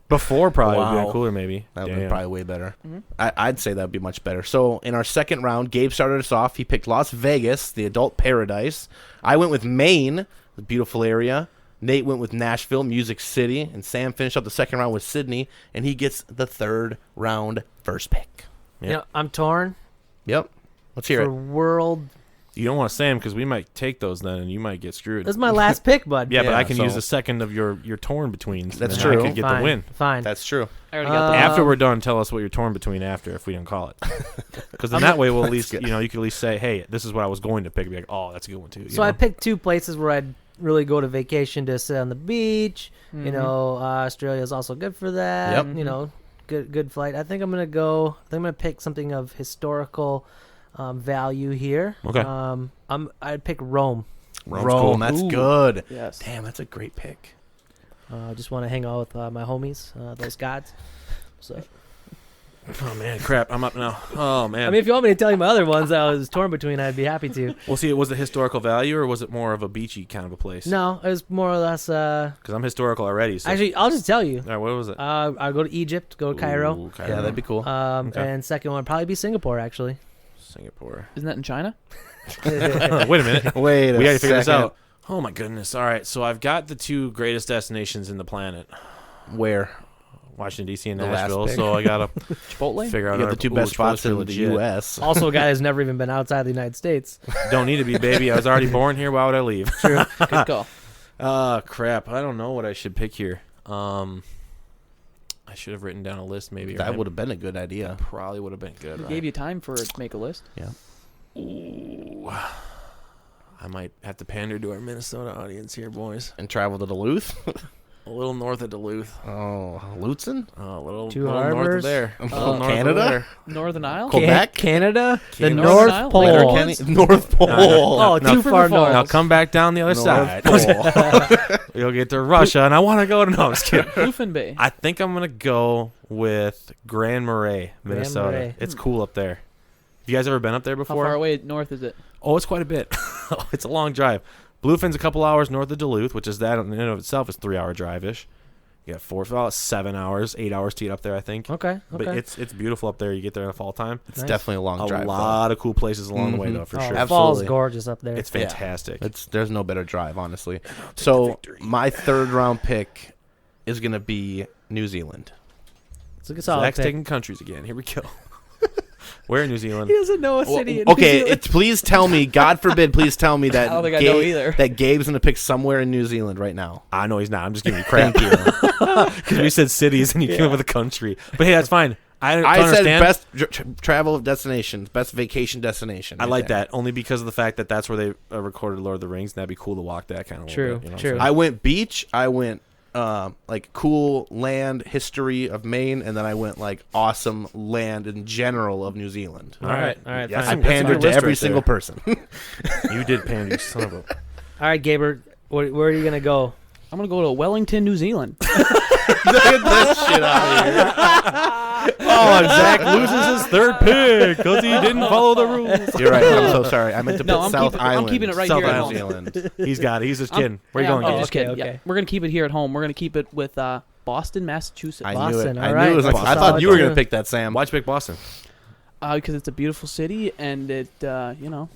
before? Probably would Wow. be cooler maybe. That would be Damn. probably way better. I'd say that would be much better. So in our second round, Gabe started us off. He picked Las Vegas, the adult paradise. I went with Maine, the beautiful area. Nate went with Nashville, Music City. And Sam finished up the second round with Sydney. And he gets the third round first pick. You know, I'm torn Yep. Let's hear for it. world. You don't want to say them because we might take those then, and you might get screwed. This is my last pick, bud. Yeah, but Yeah, I can so- use the second of your torn betweens. That's and true. I could get Fine, the win. Fine. That's true. I already got the After we're done, tell us what you're torn between after if we didn't call it. Because then that way we'll at least, good. you know, you can at least say, hey, this is what I was going to pick. Be like, oh, that's a good one too. So I picked two places where I'd really go to vacation to sit on the beach. You know, Australia is also good for that. Yep. You know, good flight. I think I'm gonna pick something of historical value here. Okay. I'd pick Rome. Rome's Rome, cool. that's Ooh. good. Yes. Damn, that's a great pick. Just want to hang out with my homies, those gods. So, Oh, man, crap. I'm up now. Oh, man. I mean, if you want me to tell you my other ones I was torn between, I'd be happy to. We'll see. Was it historical value or was it more of a beachy kind of a place? No, it was more or less. Because I'm historical already. So. Actually, I'll just tell you. All right, what was it? I'll go to Egypt, go to Cairo. Ooh, Yeah, that'd be cool. Okay. And second one would probably be Singapore, actually. Singapore. Isn't that in China? Wait a minute. Wait a We got to figure this second. out. Oh, my goodness. All right, so I've got the two greatest destinations in the planet. Where? Washington, D.C. and The last Nashville, pick. so I got to Chipotle? figure out You have the two best spots in the legit. U.S. Also, a guy who's never even been outside the United States. Don't need to be, baby. I was already born here. Why would I leave? True. Good call. Crap. I don't know what I should pick here. I should have written down a list maybe. That would have been a good idea. Probably would have been good. We Right? gave you time for it to make a list. Yeah. Ooh. I might have to pander to our Minnesota audience here, boys. And travel to Duluth. A little north of Duluth. Oh, Lutzen? A little, Two little north of harbors. there. A little north of Canada? there. Northern Isle? Quebec? Canada? The Canada. North Northern Pole. Ireland? North Pole. Oh, too far north. Now come back down the other side. You'll get to Russia, and I want to go to... No, I'm just kidding. Bluefin Bay. I think I'm going to go with Grand Marais, Minnesota. Marais. It's cool up there. Have you guys ever been up there How before? far away north is it? Oh, it's quite a bit. It's a long drive. Bluefin's a couple hours north of Duluth, which is that in and of itself is 3 hour drive-ish. You got 7 hours, 8 hours to get up there, I think. Okay. But it's beautiful up there. You get there in the fall time. It's definitely a long drive. A lot of cool places along the way, though, for Oh, sure. fall's Absolutely. gorgeous up there. It's fantastic. There's no better drive, honestly. So my third round pick is gonna be New Zealand. It's a good solid Zach's pick. taking countries again. Here we go. Where in New Zealand? He doesn't know a city in Okay, New Zealand. please tell me, God forbid, please tell me that I don't think I know either. that Gabe's gonna pick somewhere in New Zealand right now. I know he's not. I'm just giving you crap here. Because we said cities and you came up with a country. But hey, that's fine. I I said understand. best travel destination, best vacation destination. I right like there. that only because of the fact that that's where they recorded Lord of the Rings, and that'd be cool to walk that kind of. True, Bit, you know true. what I'm I went beach. I went like cool land history of Maine, and then I went like awesome land in general of New Zealand. saying? All right. All right, Yeah, fine. I that's a pandered good to list every right single there. person. You did pander, you son of a. All right, Gaber, where are you gonna go? I'm going to go to Wellington, New Zealand. Get this shit out of here. Oh, and Zach loses his third pick because he didn't follow the rules. You're right. I'm so sorry. I meant to No, put I'm South keeping- I'm Island. keeping it right South here at Island, home. New Zealand. He's got it. He's just kidding. Where are you going? I'm Gabe? just kidding. Okay. Yeah. We're going to keep it here at home. We're going to keep it with Boston, Massachusetts. I Boston, knew it. all I right. knew it was like, That's I thought solid you were too. gonna pick that, Sam. Why'd you pick Boston? Because it's a beautiful city and it, you know.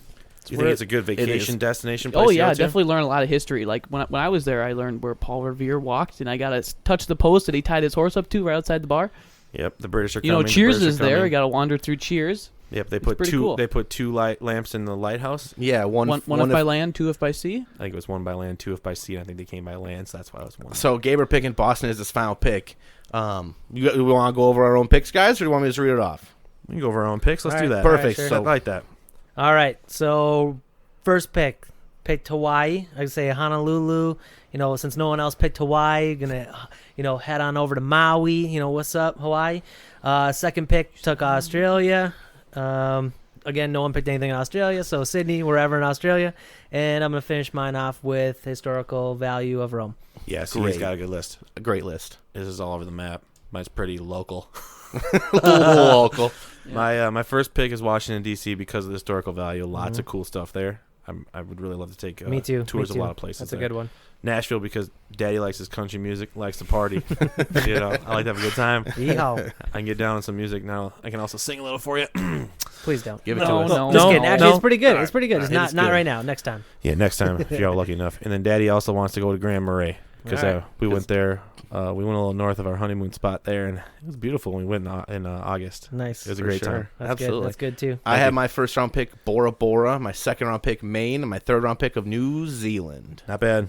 You think it's a good vacation destination place Oh to yeah, go I to? definitely learned a lot of history. Like when I was there, I learned where Paul Revere walked, and I got to touch the post that he tied his horse up to right outside the bar. Yep, the British are You coming. know, the Cheers British are is there. coming. I got to wander through Cheers. Yep, they It's put pretty two. cool. They put two light lamps in the lighthouse. Yeah, One if by land, two if by sea. I think it was one by land, two if by sea. And I think they came by land, so that's why I was one. So Gaber picking Boston is his final pick. You want to go over our own picks, guys, or do you want me to just read it off? We can go over our own picks. Let's All do right, that. Perfect. All right, So I like that. All right, so first picked Hawaii. I'd say Honolulu. You know, since no one else picked Hawaii, gonna head on over to Maui. You know, what's up, Hawaii? Second pick took Australia. again, no one picked anything in Australia, so Sydney, wherever in Australia. And I'm going to finish mine off with historical value of Rome. Yeah, so he's got a good list. A great list. This is all over the map. Mine's pretty local. Local. Yeah. My first pick is Washington, D.C. because of the historical value. Lots of cool stuff there. I would really love to take Me too. tours Me of too. a lot of places. That's a there. good one. Nashville because Daddy likes his country music, likes to party. You know, I like to have a good time. Yeehaw. I can get down on some music now. I can also sing a little for you. Please don't. Give it to us. Just kidding. Actually, it's pretty good. All It's pretty good. right. It's not right now. Next time. Yeah, next time if y'all lucky enough. And then Daddy also wants to go to Grand Marais because All right. we went there. We went a little north of our honeymoon spot there, and it was beautiful when we went in August. Nice. It was a For great sure. time. That's Absolutely. good. That's good too. I had my first round pick Bora Bora, my second round pick Maine, and my third round pick of New Zealand. Not bad.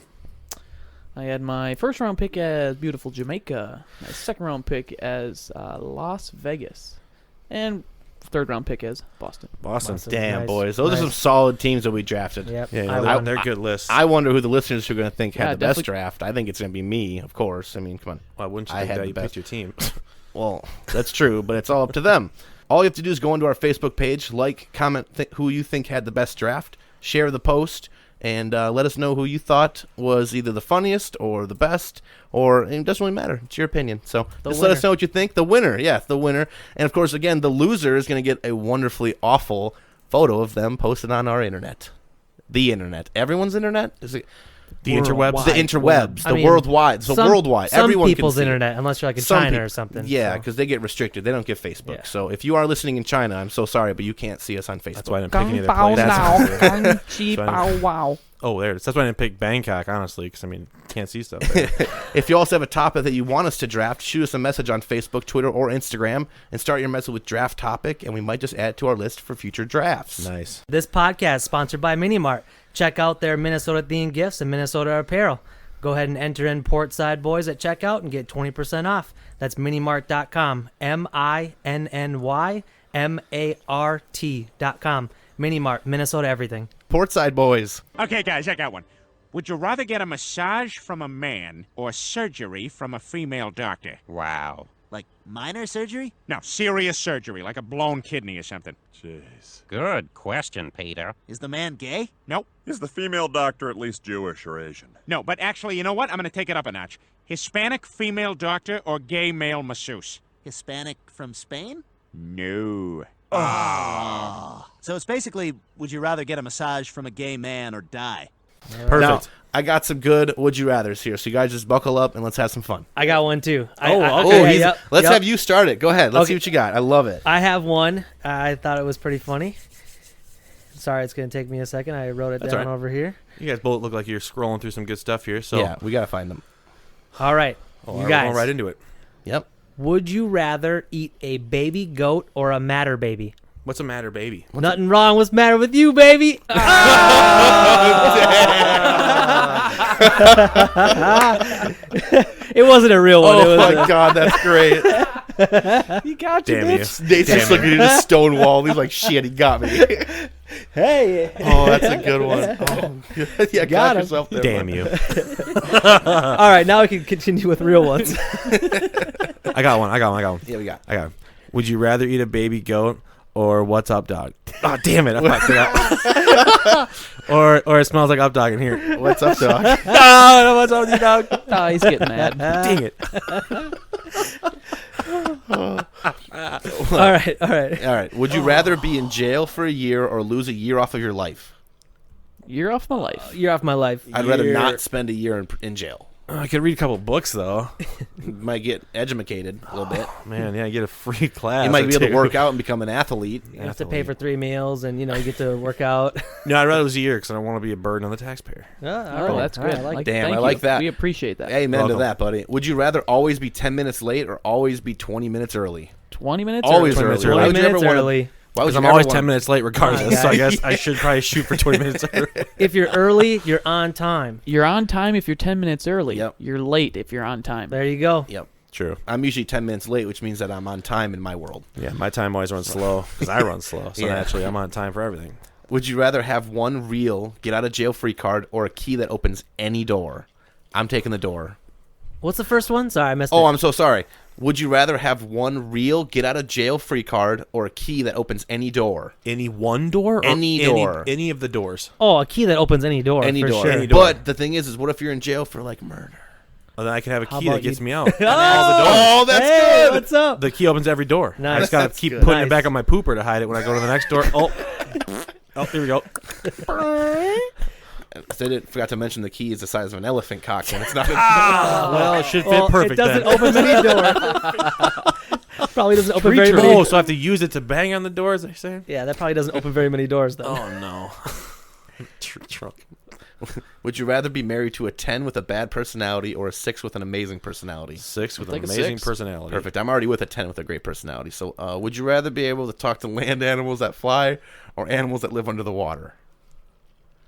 I had my first round pick as beautiful Jamaica, my second round pick as Las Vegas, and third round pick as Boston. Boston. Damn, Nice. boys. Those are some solid teams that we drafted. Yep. Yeah, they're good lists. I wonder who the listeners are going to think Yeah, had the best definitely. draft. I think it's going to be me, of course. I mean, come on. Why wouldn't you I think had that the you best. picked your team? Well, that's true, but it's all up to them. All you have to do is go into our Facebook page, like, comment who you think had the best draft, share the post, and let us know who you thought was either the funniest or the best, or it doesn't really matter. It's your opinion. So just let us know what you think. The winner, the winner. And, of course, again, the loser is going to get a wonderfully awful photo of them posted on our internet. The internet. Everyone's internet? Is it? The interwebs? The interwebs. I The mean, worldwide. So worldwide. Some Everyone people's can see it. internet, unless you're like in Some China people- or something. Yeah, so. because they get restricted. They don't get Facebook. Yeah. So if you are listening in China, I'm so sorry, but you can't see us on Facebook. That's why I didn't pick any Kung other Pao place. Now, Kung Chi Pao Wow. Oh, there it is. That's why I didn't pick Bangkok, honestly, because, I mean, can't see stuff there. If you also have a topic that you want us to draft, shoot us a message on Facebook, Twitter, or Instagram, and start your message with draft topic, and we might just add it to our list for future drafts. Nice. This podcast is sponsored by Mini Mart. Check out their Minnesota-themed gifts and Minnesota apparel. Go ahead and enter in Portside Boys at checkout and get 20% off. That's minimart.com. MINNYMART.com. Mini Mart, Minnesota everything. Portside Boys. Okay, guys, I got one. Would you rather get a massage from a man or surgery from a female doctor? Wow. Like minor surgery? No, serious surgery, like a blown kidney or something. Jeez. Good question, Peter. Is the man gay? Nope. Is the female doctor at least Jewish or Asian? No, but actually, you know what? I'm going to take it up a notch. Hispanic female doctor or gay male masseuse? Hispanic from Spain? No. So it's basically, would you rather get a massage from a gay man or die? Perfect. Now, I got some good would you rathers here, so you guys just buckle up and let's have some fun. I got one too. Let's have you start it. Go ahead. Let's see what you got. I love it. I have one. I thought it was pretty funny. Sorry, it's going to take me a second. I wrote it That's down all right. over here. You guys both look like you're scrolling through some good stuff here. So Yeah, we got to find them. All right. Oh, you we're guys. going right into it. Yep. Would you rather eat a baby goat or a matter baby? What's the matter, baby? Nothing wrong. What's the matter with you, baby? It wasn't a real one. Oh it was my God, that's great. You got you, Damn bitch. you. Nate's just looking at his stone wall. He's like, shit, he got me. Hey. Oh, that's a good one. Oh, yeah, got him. yourself there. Damn bud. you. All right, now we can continue with real ones. I got one. Yeah, we got. I got one. Would you rather eat a baby goat or what's up, dog? Oh, damn it. I fucked it up. or it smells like up dog in here. What's up, dog? No, what's up with you, dog? Oh, he's getting mad. Dang it. All right. Would you rather be in jail for a year or lose a year off of your life? You're off my life. You're off my life. I'd rather not spend a year in jail. I could read a couple books, though. You might get educated a little bit. Man, yeah, get a free class. You might be or able to two. work out and become an athlete. You have to pay for 3 meals, and you get to work out. No, I'd rather lose a year because I don't want to be a burden on the taxpayer. Oh, that's good. I like Damn, thank I you. like that. We appreciate that. Amen Welcome. to that, buddy. Would you rather always be 10 minutes late or always be 20 minutes early? 20 minutes Always early. 20 minutes early. early. Why would you 20 ever minutes wanna- early. Why would Because you I'm always ever 10 wanna- minutes late regardless, so I guess I should probably shoot for 20 minutes early. If you're early, you're on time. You're on time if you're 10 minutes early. Yep. You're late if you're on time. There you go. Yep. True. I'm usually 10 minutes late, which means that I'm on time in my world. Yeah, my time always runs slow because I run slow. So Yeah. naturally, I'm on time for everything. Would you rather have one real get out of jail free card or a key that opens any door? I'm taking the door. What's the first one? Sorry, I missed Oh, it. I'm so sorry. Would you rather have one real get-out-of-jail-free card or a key that opens any door? Any one door? Or Any door. Any of the doors. Oh, a key that opens any door. Any for door. Sure. Any door. But the thing is what if you're in jail for, like, murder? Well, then I can have a How key about that gets you- me out. Oh, that's Hey, good. what's up? The key opens every door. Nice. I just got to That's keep good. putting it Nice. back on my pooper to hide it when I go to the next door. Oh, here we go. I forgot to mention the key is the size of an elephant cock, and it's not. Well, it should fit perfect. It doesn't then. open many doors. Probably doesn't open very Creature. many. Oh, so I have to use it to bang on the doors, they're saying? Yeah, that probably doesn't open very many doors, though. Oh, no. Trunk. Would you rather be married to a 10 with a bad personality or a 6 with an amazing personality? 6 with an Take a amazing 6. personality. Perfect. I'm already with a 10 with a great personality. So, would you rather be able to talk to land animals that fly or animals that live under the water?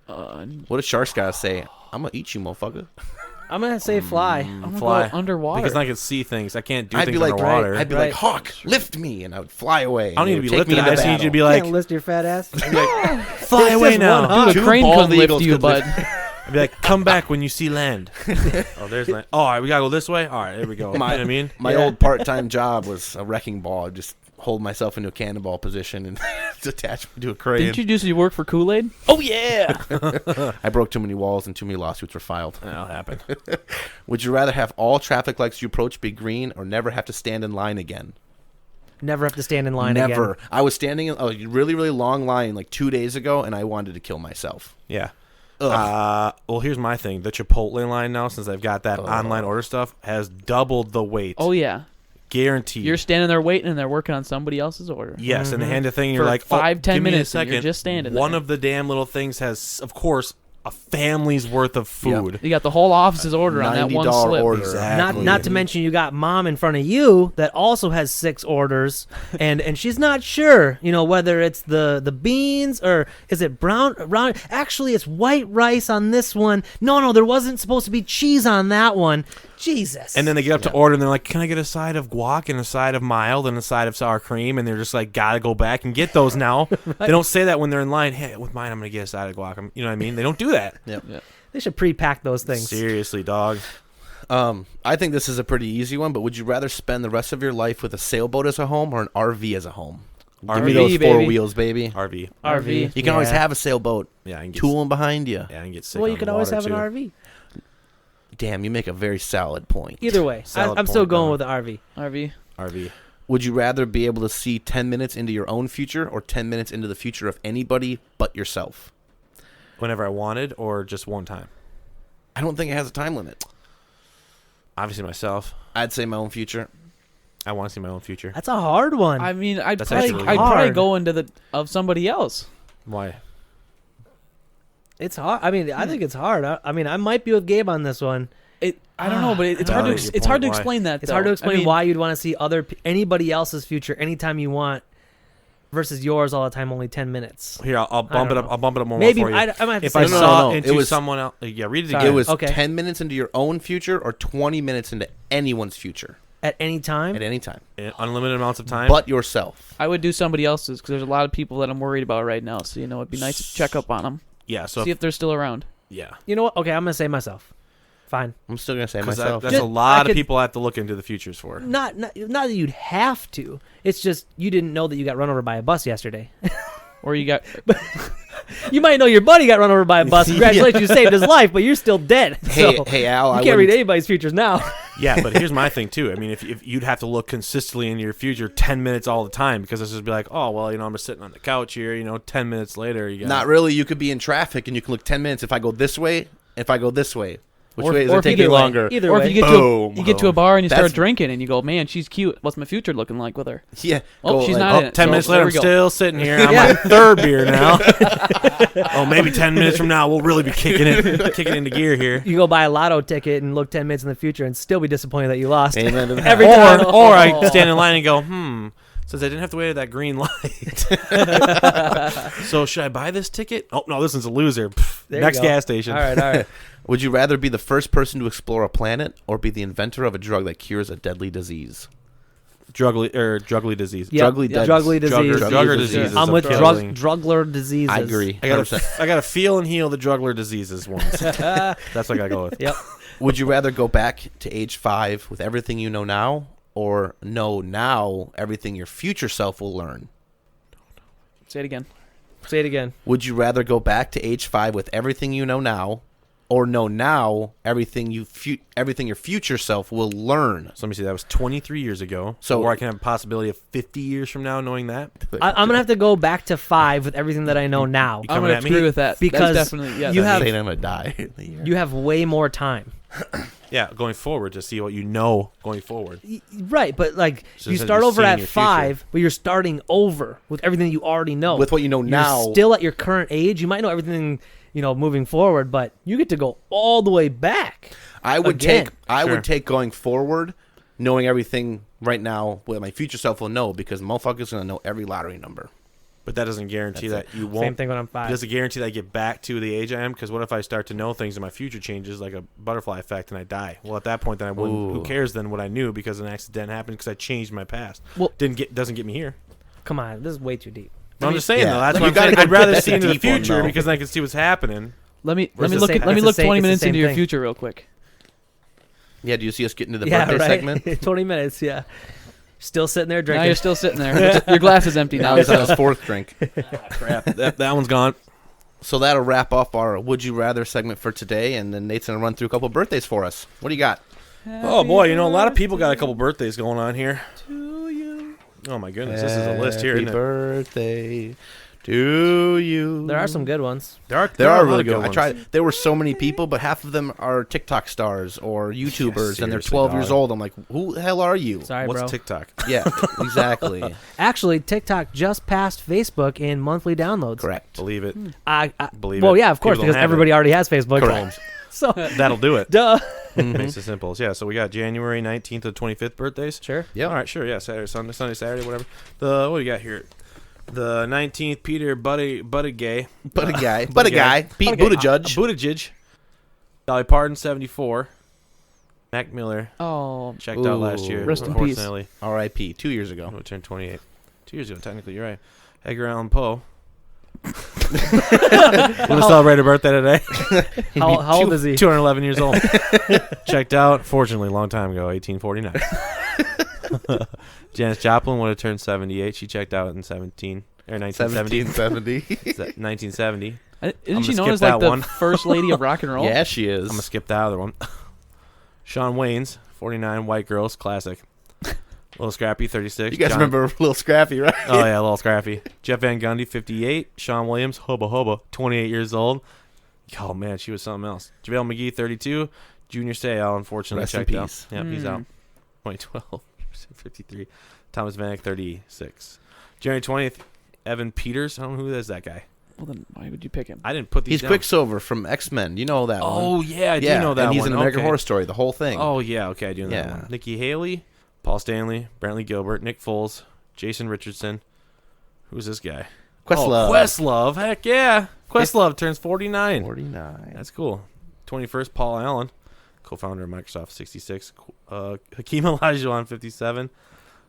What does sharks gotta say? I'm gonna eat you, motherfucker. I'm going to say fly. I'm gonna Fly. go underwater. Because I can see things. I can't do I'd things be like, underwater. I'd be like, Hawk, lift me, and I would fly away. I don't need to be lifted. Me I just need you to battle. be like, Can't lift your fat ass. fly It's away just now. one hawk. Dude, a crane bald couldn't lift eagles you, could but I'd be like, come back when you see land. Oh, there's land. Oh, all right, we gotta go this way. All right, there we go. You know what I mean? My old part-time job was a wrecking ball. I'd just hold myself into a cannonball position and attach me to a crane. didn't you do some work for Kool-Aid? Oh, yeah. I broke too many walls and too many lawsuits were filed. That'll happen. Would you rather have all traffic lights you approach be green or never have to stand in line again? Never have to stand in line Never. again. I was standing in a really, really long line like 2 days ago, and I wanted to kill myself. Yeah. Well, here's my thing. The Chipotle line now, since I've got that online order stuff, has doubled the wait. Oh, yeah. Guaranteed. You're standing there waiting, and they're working on somebody else's order. Yes, and they hand the thing, and you're For like, 5-10 give me a minutes, and you're second. just standing One there. of the damn little things has, of course, a family's worth of food. You got the whole office's order on that one $90 slip. order. Exactly. Not to mention you got mom in front of you that also has 6 orders, and she's not sure, whether it's the beans or is it brown. Actually, it's white rice on this one. No, there wasn't supposed to be cheese on that one. Jesus. And then they get up to order, and they're like, can I get a side of guac and a side of mild and a side of sour cream? And they're just like, gotta go back and get those now. Right. They don't say that when they're in line. Hey, with mine, I'm going to get a side of guac. You know what I mean? They don't do that. Yep. They should pre-pack those things. Seriously, dog. I think this is a pretty easy one, but would you rather spend the rest of your life with a sailboat as a home or an RV as a home? Give me RV, those 4 baby. wheels, baby. RV. You can always have a sailboat. Yeah, I can get Tool them behind you. Yeah, I can get sick. Well, on you the could always water, have an too. RV. Damn, you make a very solid point. Either way, Solid I'm still point, going brother. with the RV. RV. Would you rather be able to see 10 minutes into your own future or 10 minutes into the future of anybody but yourself? Whenever I wanted, or just one time? I don't think it has a time limit. Obviously myself. I'd say my own future. I want to see my own future. That's a hard one. I mean, I'd That's probably, actually I'd probably hard. go into the of somebody else. Why? It's hard. I mean, I think it's hard. I mean, I might be with Gabe on this one. I don't know, but it's hard to Your it's hard to point, why? explain that. It's hard to though. explain I mean, why you'd want to see anybody else's future anytime you want, versus yours all the time, only 10 minutes. Here, I'll bump it don't up. know. I'll bump it up more Maybe for you. I might have to if say I no. saw No. into It was- someone else, yeah, read it Sorry. again. It was Okay. 10 minutes into your own future or 20 minutes into anyone's future At any time. at any time. Unlimited amounts of time. But yourself. I would do somebody else's because there's a lot of people that I'm worried about right now. So it'd be nice to check up on them, yeah, so see if they're still around. yeah, You know what? Okay, I'm gonna say myself. Fine. I'm still going to say because myself. that's Just- a lot I could- of people I have to look into the futures for. Not that you'd have to. It's just you didn't know that you got run over by a bus yesterday. Or you got You might know your buddy got run over by a bus. Congratulations, you saved his life, but you're still dead. Hey, So hey, Al, you I can't read wouldn't- anybody's futures now. Yeah, but here's my thing too. I mean, if you'd have to look consistently into your future 10 minutes all the time, because it's just be like, oh well, I'm just sitting on the couch here. 10 minutes later, you got Not really. You could be in traffic and you can look 10 minutes. If I go this way, which way is or it if you taking do- longer? Either or way. if you get to a bar and you That's- start drinking and you go, man, she's cute. What's my future looking like with her? Yeah. Oh, go she's like- not in it. 10 So minutes there later, we I'm go. still sitting here. I'm Yeah. on third beer now. Oh, maybe 10 minutes from now, we'll really be kicking into gear here. You go buy a lotto ticket and look 10 minutes in the future and still be disappointed that you lost. Amen to that. Every time. Or I stand in line and go, since I didn't have to wait at that green light. So should I buy this ticket? Oh, no, this one's a loser. Pff, There you next go. gas station. All right. Would you rather be the first person to explore a planet or be the inventor of a drug that cures a deadly disease? Juggly disease. Yeah, Juggly disease. Drugger diseases. I'm of with killing. druggler diseases. I agree. I gotta feel and heal the juggler diseases ones. That's what I gotta go with. Yep. Would you rather go back to age 5 with everything you know now or know now everything your future self will learn? Say it again. Say it again. Would you rather go back to age 5 with everything you know now, or know now everything your future self will learn? So let me see. That was 23 years ago. So, or I can have a possibility of 50 years from now knowing that. I'm going to have to go back to 5 with everything that I know now. I'm going to agree with that. Because that's definitely, yes. you have, saying I'm going to die in the year. You have way more time. Yeah, going forward to see what you know going forward. Right, but like So you instead start of over seeing at your 5, future. but you're starting over with everything you already know. With what you know You're now. still at your current age. You might know everything, moving forward, but you get to go all the way back. I would again. take going forward, knowing everything right now what my future self will know, because motherfucker's going to know every lottery number. But that doesn't guarantee that you won't. Same thing when I'm 5. Does it guarantee that I get back to the age I am? Because what if I start to know things and my future changes like a butterfly effect and I die? Well, at that point, then I wouldn't. Ooh. Who cares then what I knew because an accident happened because I changed my past? Well, doesn't get me here. Come on, this is way too deep. No, I'm just saying though. That's like what you I'm saying. gotta I'd go rather back see into the deep one, future though. because I can see what's happening. Let me It's look the same- let me it's look the 20 same- minutes it's the into same your thing. future real quick. Yeah, do you see us get into the Yeah, birthday right. segment? 20 minutes, yeah. Still sitting there Now drinking. you're still sitting there. Your glass is empty now. He's on his 4th drink. Crap, that one's gone. So that'll wrap up our Would You Rather segment for today, and then Nate's going to run through a couple birthdays for us. What do you got? Oh boy, a lot of people got a couple birthdays going on here. Oh my goodness, this is a list here, Happy isn't it? birthday to you. There are some good ones. There are a lot really of good. ones. I tried. There were so many people, but half of them are TikTok stars or YouTubers, and they're seriously, 12 years dog. old. I'm like, who the hell are you? Sorry, What's bro. TikTok? Yeah, exactly. Actually, TikTok just passed Facebook in monthly downloads. Correct. Believe it. Believe well, it. yeah, of course, People don't because have everybody it. already has Facebook. Correct. So That'll do it. duh. Makes it simple. Yeah, so we got January 19th to 25th birthdays. Sure. Yeah. All right, sure. Yeah, Saturday, Sunday, Saturday, whatever. What do you got here? The 19th, Peter Buttigieg. But a guy. Pete Buttigieg. Buttigieg. Dolly Parton, 74. Mac Miller. Oh, Checked out last year. Rest in peace. Unfortunately. R.I.P. 2 years ago. No, it turned 28. 2 years ago, technically. You're right. Edgar Allan Poe. Want to celebrate a birthday today? How old is he? 211 years old. Checked out, fortunately, a long time ago, 1849. Janis Joplin would have turned 78. She checked out in 1970. 1970. Isn't she gonna known skip as like that the one. first lady of rock and roll? Yeah, she is. I'm going to skip the other one. Shawn Wayne's, 49, White Girls, classic. Little Scrappy, 36. You guys remember Little Scrappy, right? Oh, yeah, Little Scrappy. Jeff Van Gundy, 58. Sean Williams, Hubba Hubba, 28 years old. Oh, man, she was something else. JaVale McGee, 32. Junior Seau, unfortunately, Rest in checked out. peace. Yeah, he's out. 2012, 53. Thomas Vanek, 36. January 20th, Evan Peters. I don't know who is that guy. Well, then why would you pick him? I didn't put these He's down. Quicksilver from X-Men. You know that one. Oh, yeah, I do know that and he's one. in American Okay. Horror Story, the whole thing. Oh, yeah, okay, I do know that Yeah. one. Nikki Haley, Paul Stanley, Brantley Gilbert, Nick Foles, Jason Richardson. Who's this guy? Questlove. Oh, Questlove. Heck yeah. Questlove turns 49. 49. That's cool. 21st, Paul Allen, co-founder of Microsoft, 66. Hakeem Olajuwon, 57.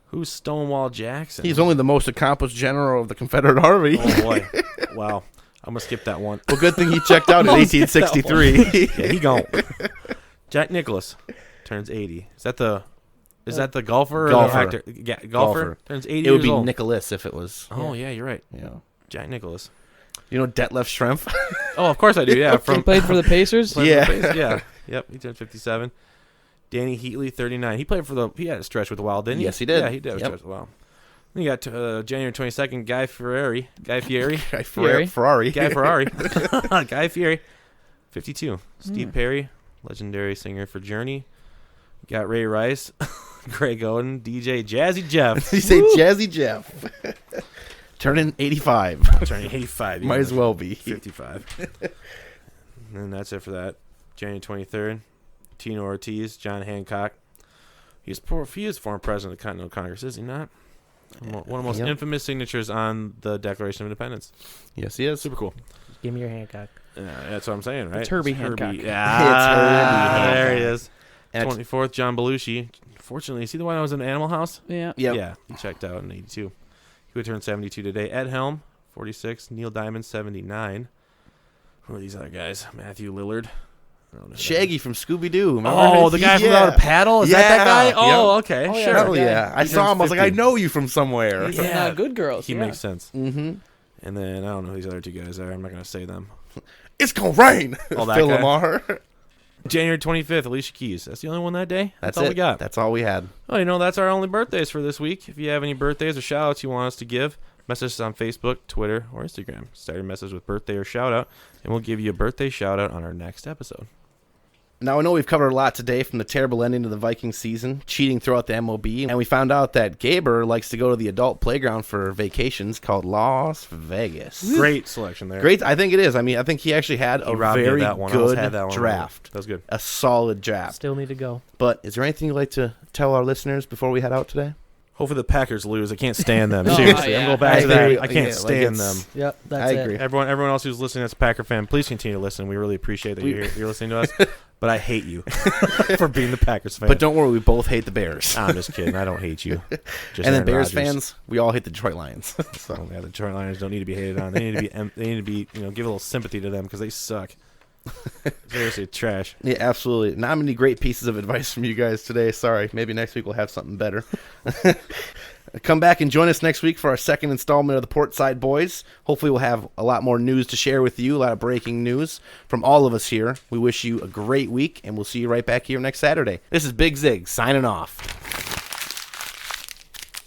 Who's Stonewall Jackson? He's only the most accomplished general of the Confederate Army. Oh, boy. Wow. I'm going to skip that one. Well, good thing he checked out in 1863. Yeah, he gone. Jack Nicklaus turns 80. Is that the golfer? Golfer. Or the actor? Yeah, golfer. Turns 80 It would years be old. Nicholas if it was. Oh, yeah, you're right. Yeah. Jack Nicklaus. You know Detlef Schrempf? Oh, of course I do, yeah. He played for the Pacers? Yeah. Yeah. Yep, he turned 57. Danny Heatley, 39. He had a stretch with the Wild, didn't he? Yes, he did. Yeah, he did have a Yep. stretch with the Wild. Then you got January 22nd, Guy Fieri. Guy Fieri. Ferrari. Guy Ferrari. Guy Fieri. 52. Steve Perry, legendary singer for Journey. You got Ray Rice, Greg Oden, DJ Jazzy Jeff. You say Jazzy Jeff. Turning 85. Turning 85. Might as well be. 55. And that's it for that. January 23rd, Tino Ortiz, John Hancock. He is former president of the Continental Congress, is he not? One of the most infamous signatures on the Declaration of Independence. Yes, he is. Super cool. Give me your Hancock. That's what I'm saying, right? It's Herbie Hancock. Yeah, Herbie there he Hancock. is. 24th, John Belushi. Fortunately, see the one that was in Animal House? Yeah. Yep. Yeah, he checked out in 82. He would turn 72 today. Ed Helm, 46. Neil Diamond, 79. Who are these other guys? Matthew Lillard. Shaggy from Scooby Doo. Oh, the guy from Without a Paddle? Is that guy? Oh, okay. Oh, sure. Hell yeah. I saw him. I was like, I know you from somewhere. Yeah, Good Girls. He yeah. makes sense. Mm-hmm. And then I don't know who these other two guys are. I'm not going to say them. It's going to rain. Oh, that Phil guy? Lamar. January 25th, Alicia Keys. That's the only one that day? That's all it. we got. That's all we had. Oh, that's our only birthdays for this week. If you have any birthdays or shout-outs you want us to give, message us on Facebook, Twitter, or Instagram. Start your message with birthday or shout-out, and we'll give you a birthday shout-out on our next episode. Now, I know we've covered a lot today, from the terrible ending to the Vikings season, cheating throughout the MOB, and we found out that Gaber likes to go to the adult playground for vacations called Las Vegas. Great selection there. Great. I think it is. I mean, I think he actually had a robbed me of very that one. I almost good had that one draft. That was good. A solid draft. Still need to go. But is there anything you'd like to tell our listeners before we head out today? Hopefully the Packers lose. I can't stand them. Oh, Seriously, yeah. I'm going back I to that. agree. I can't Yeah, stand them. Yep, that's I it. agree. Everyone else who's listening that's a Packer fan, please continue to listen. We really appreciate that you're listening to us. But I hate you for being the Packers fan. But don't worry, we both hate the Bears. I'm just kidding. I don't hate you. Just and then Aaron Bears Rodgers. fans, we all hate the Detroit Lions. So Oh, yeah, the Detroit Lions don't need to be hated on. They need to be give a little sympathy to them because they suck. Seriously, trash. yeah, absolutely. Not many great pieces of advice from you guys today. Sorry. Maybe next week we'll have something better. Come back and join us next week for our second installment of the Portside Boys. Hopefully we'll have a lot more news to share with you, a lot of breaking news from all of us here. We wish you a great week, and we'll see you right back here next Saturday. This is Big Zig signing off.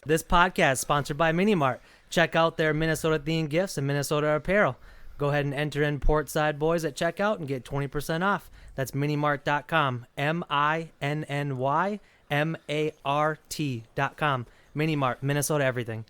This podcast is sponsored by Mini Mart. Check out their Minnesota-themed gifts and Minnesota apparel. Go ahead and enter in Portside Boys at checkout and get 20% off. That's minimart.com. MINNYMART.com. Mini Mart, Minnesota everything.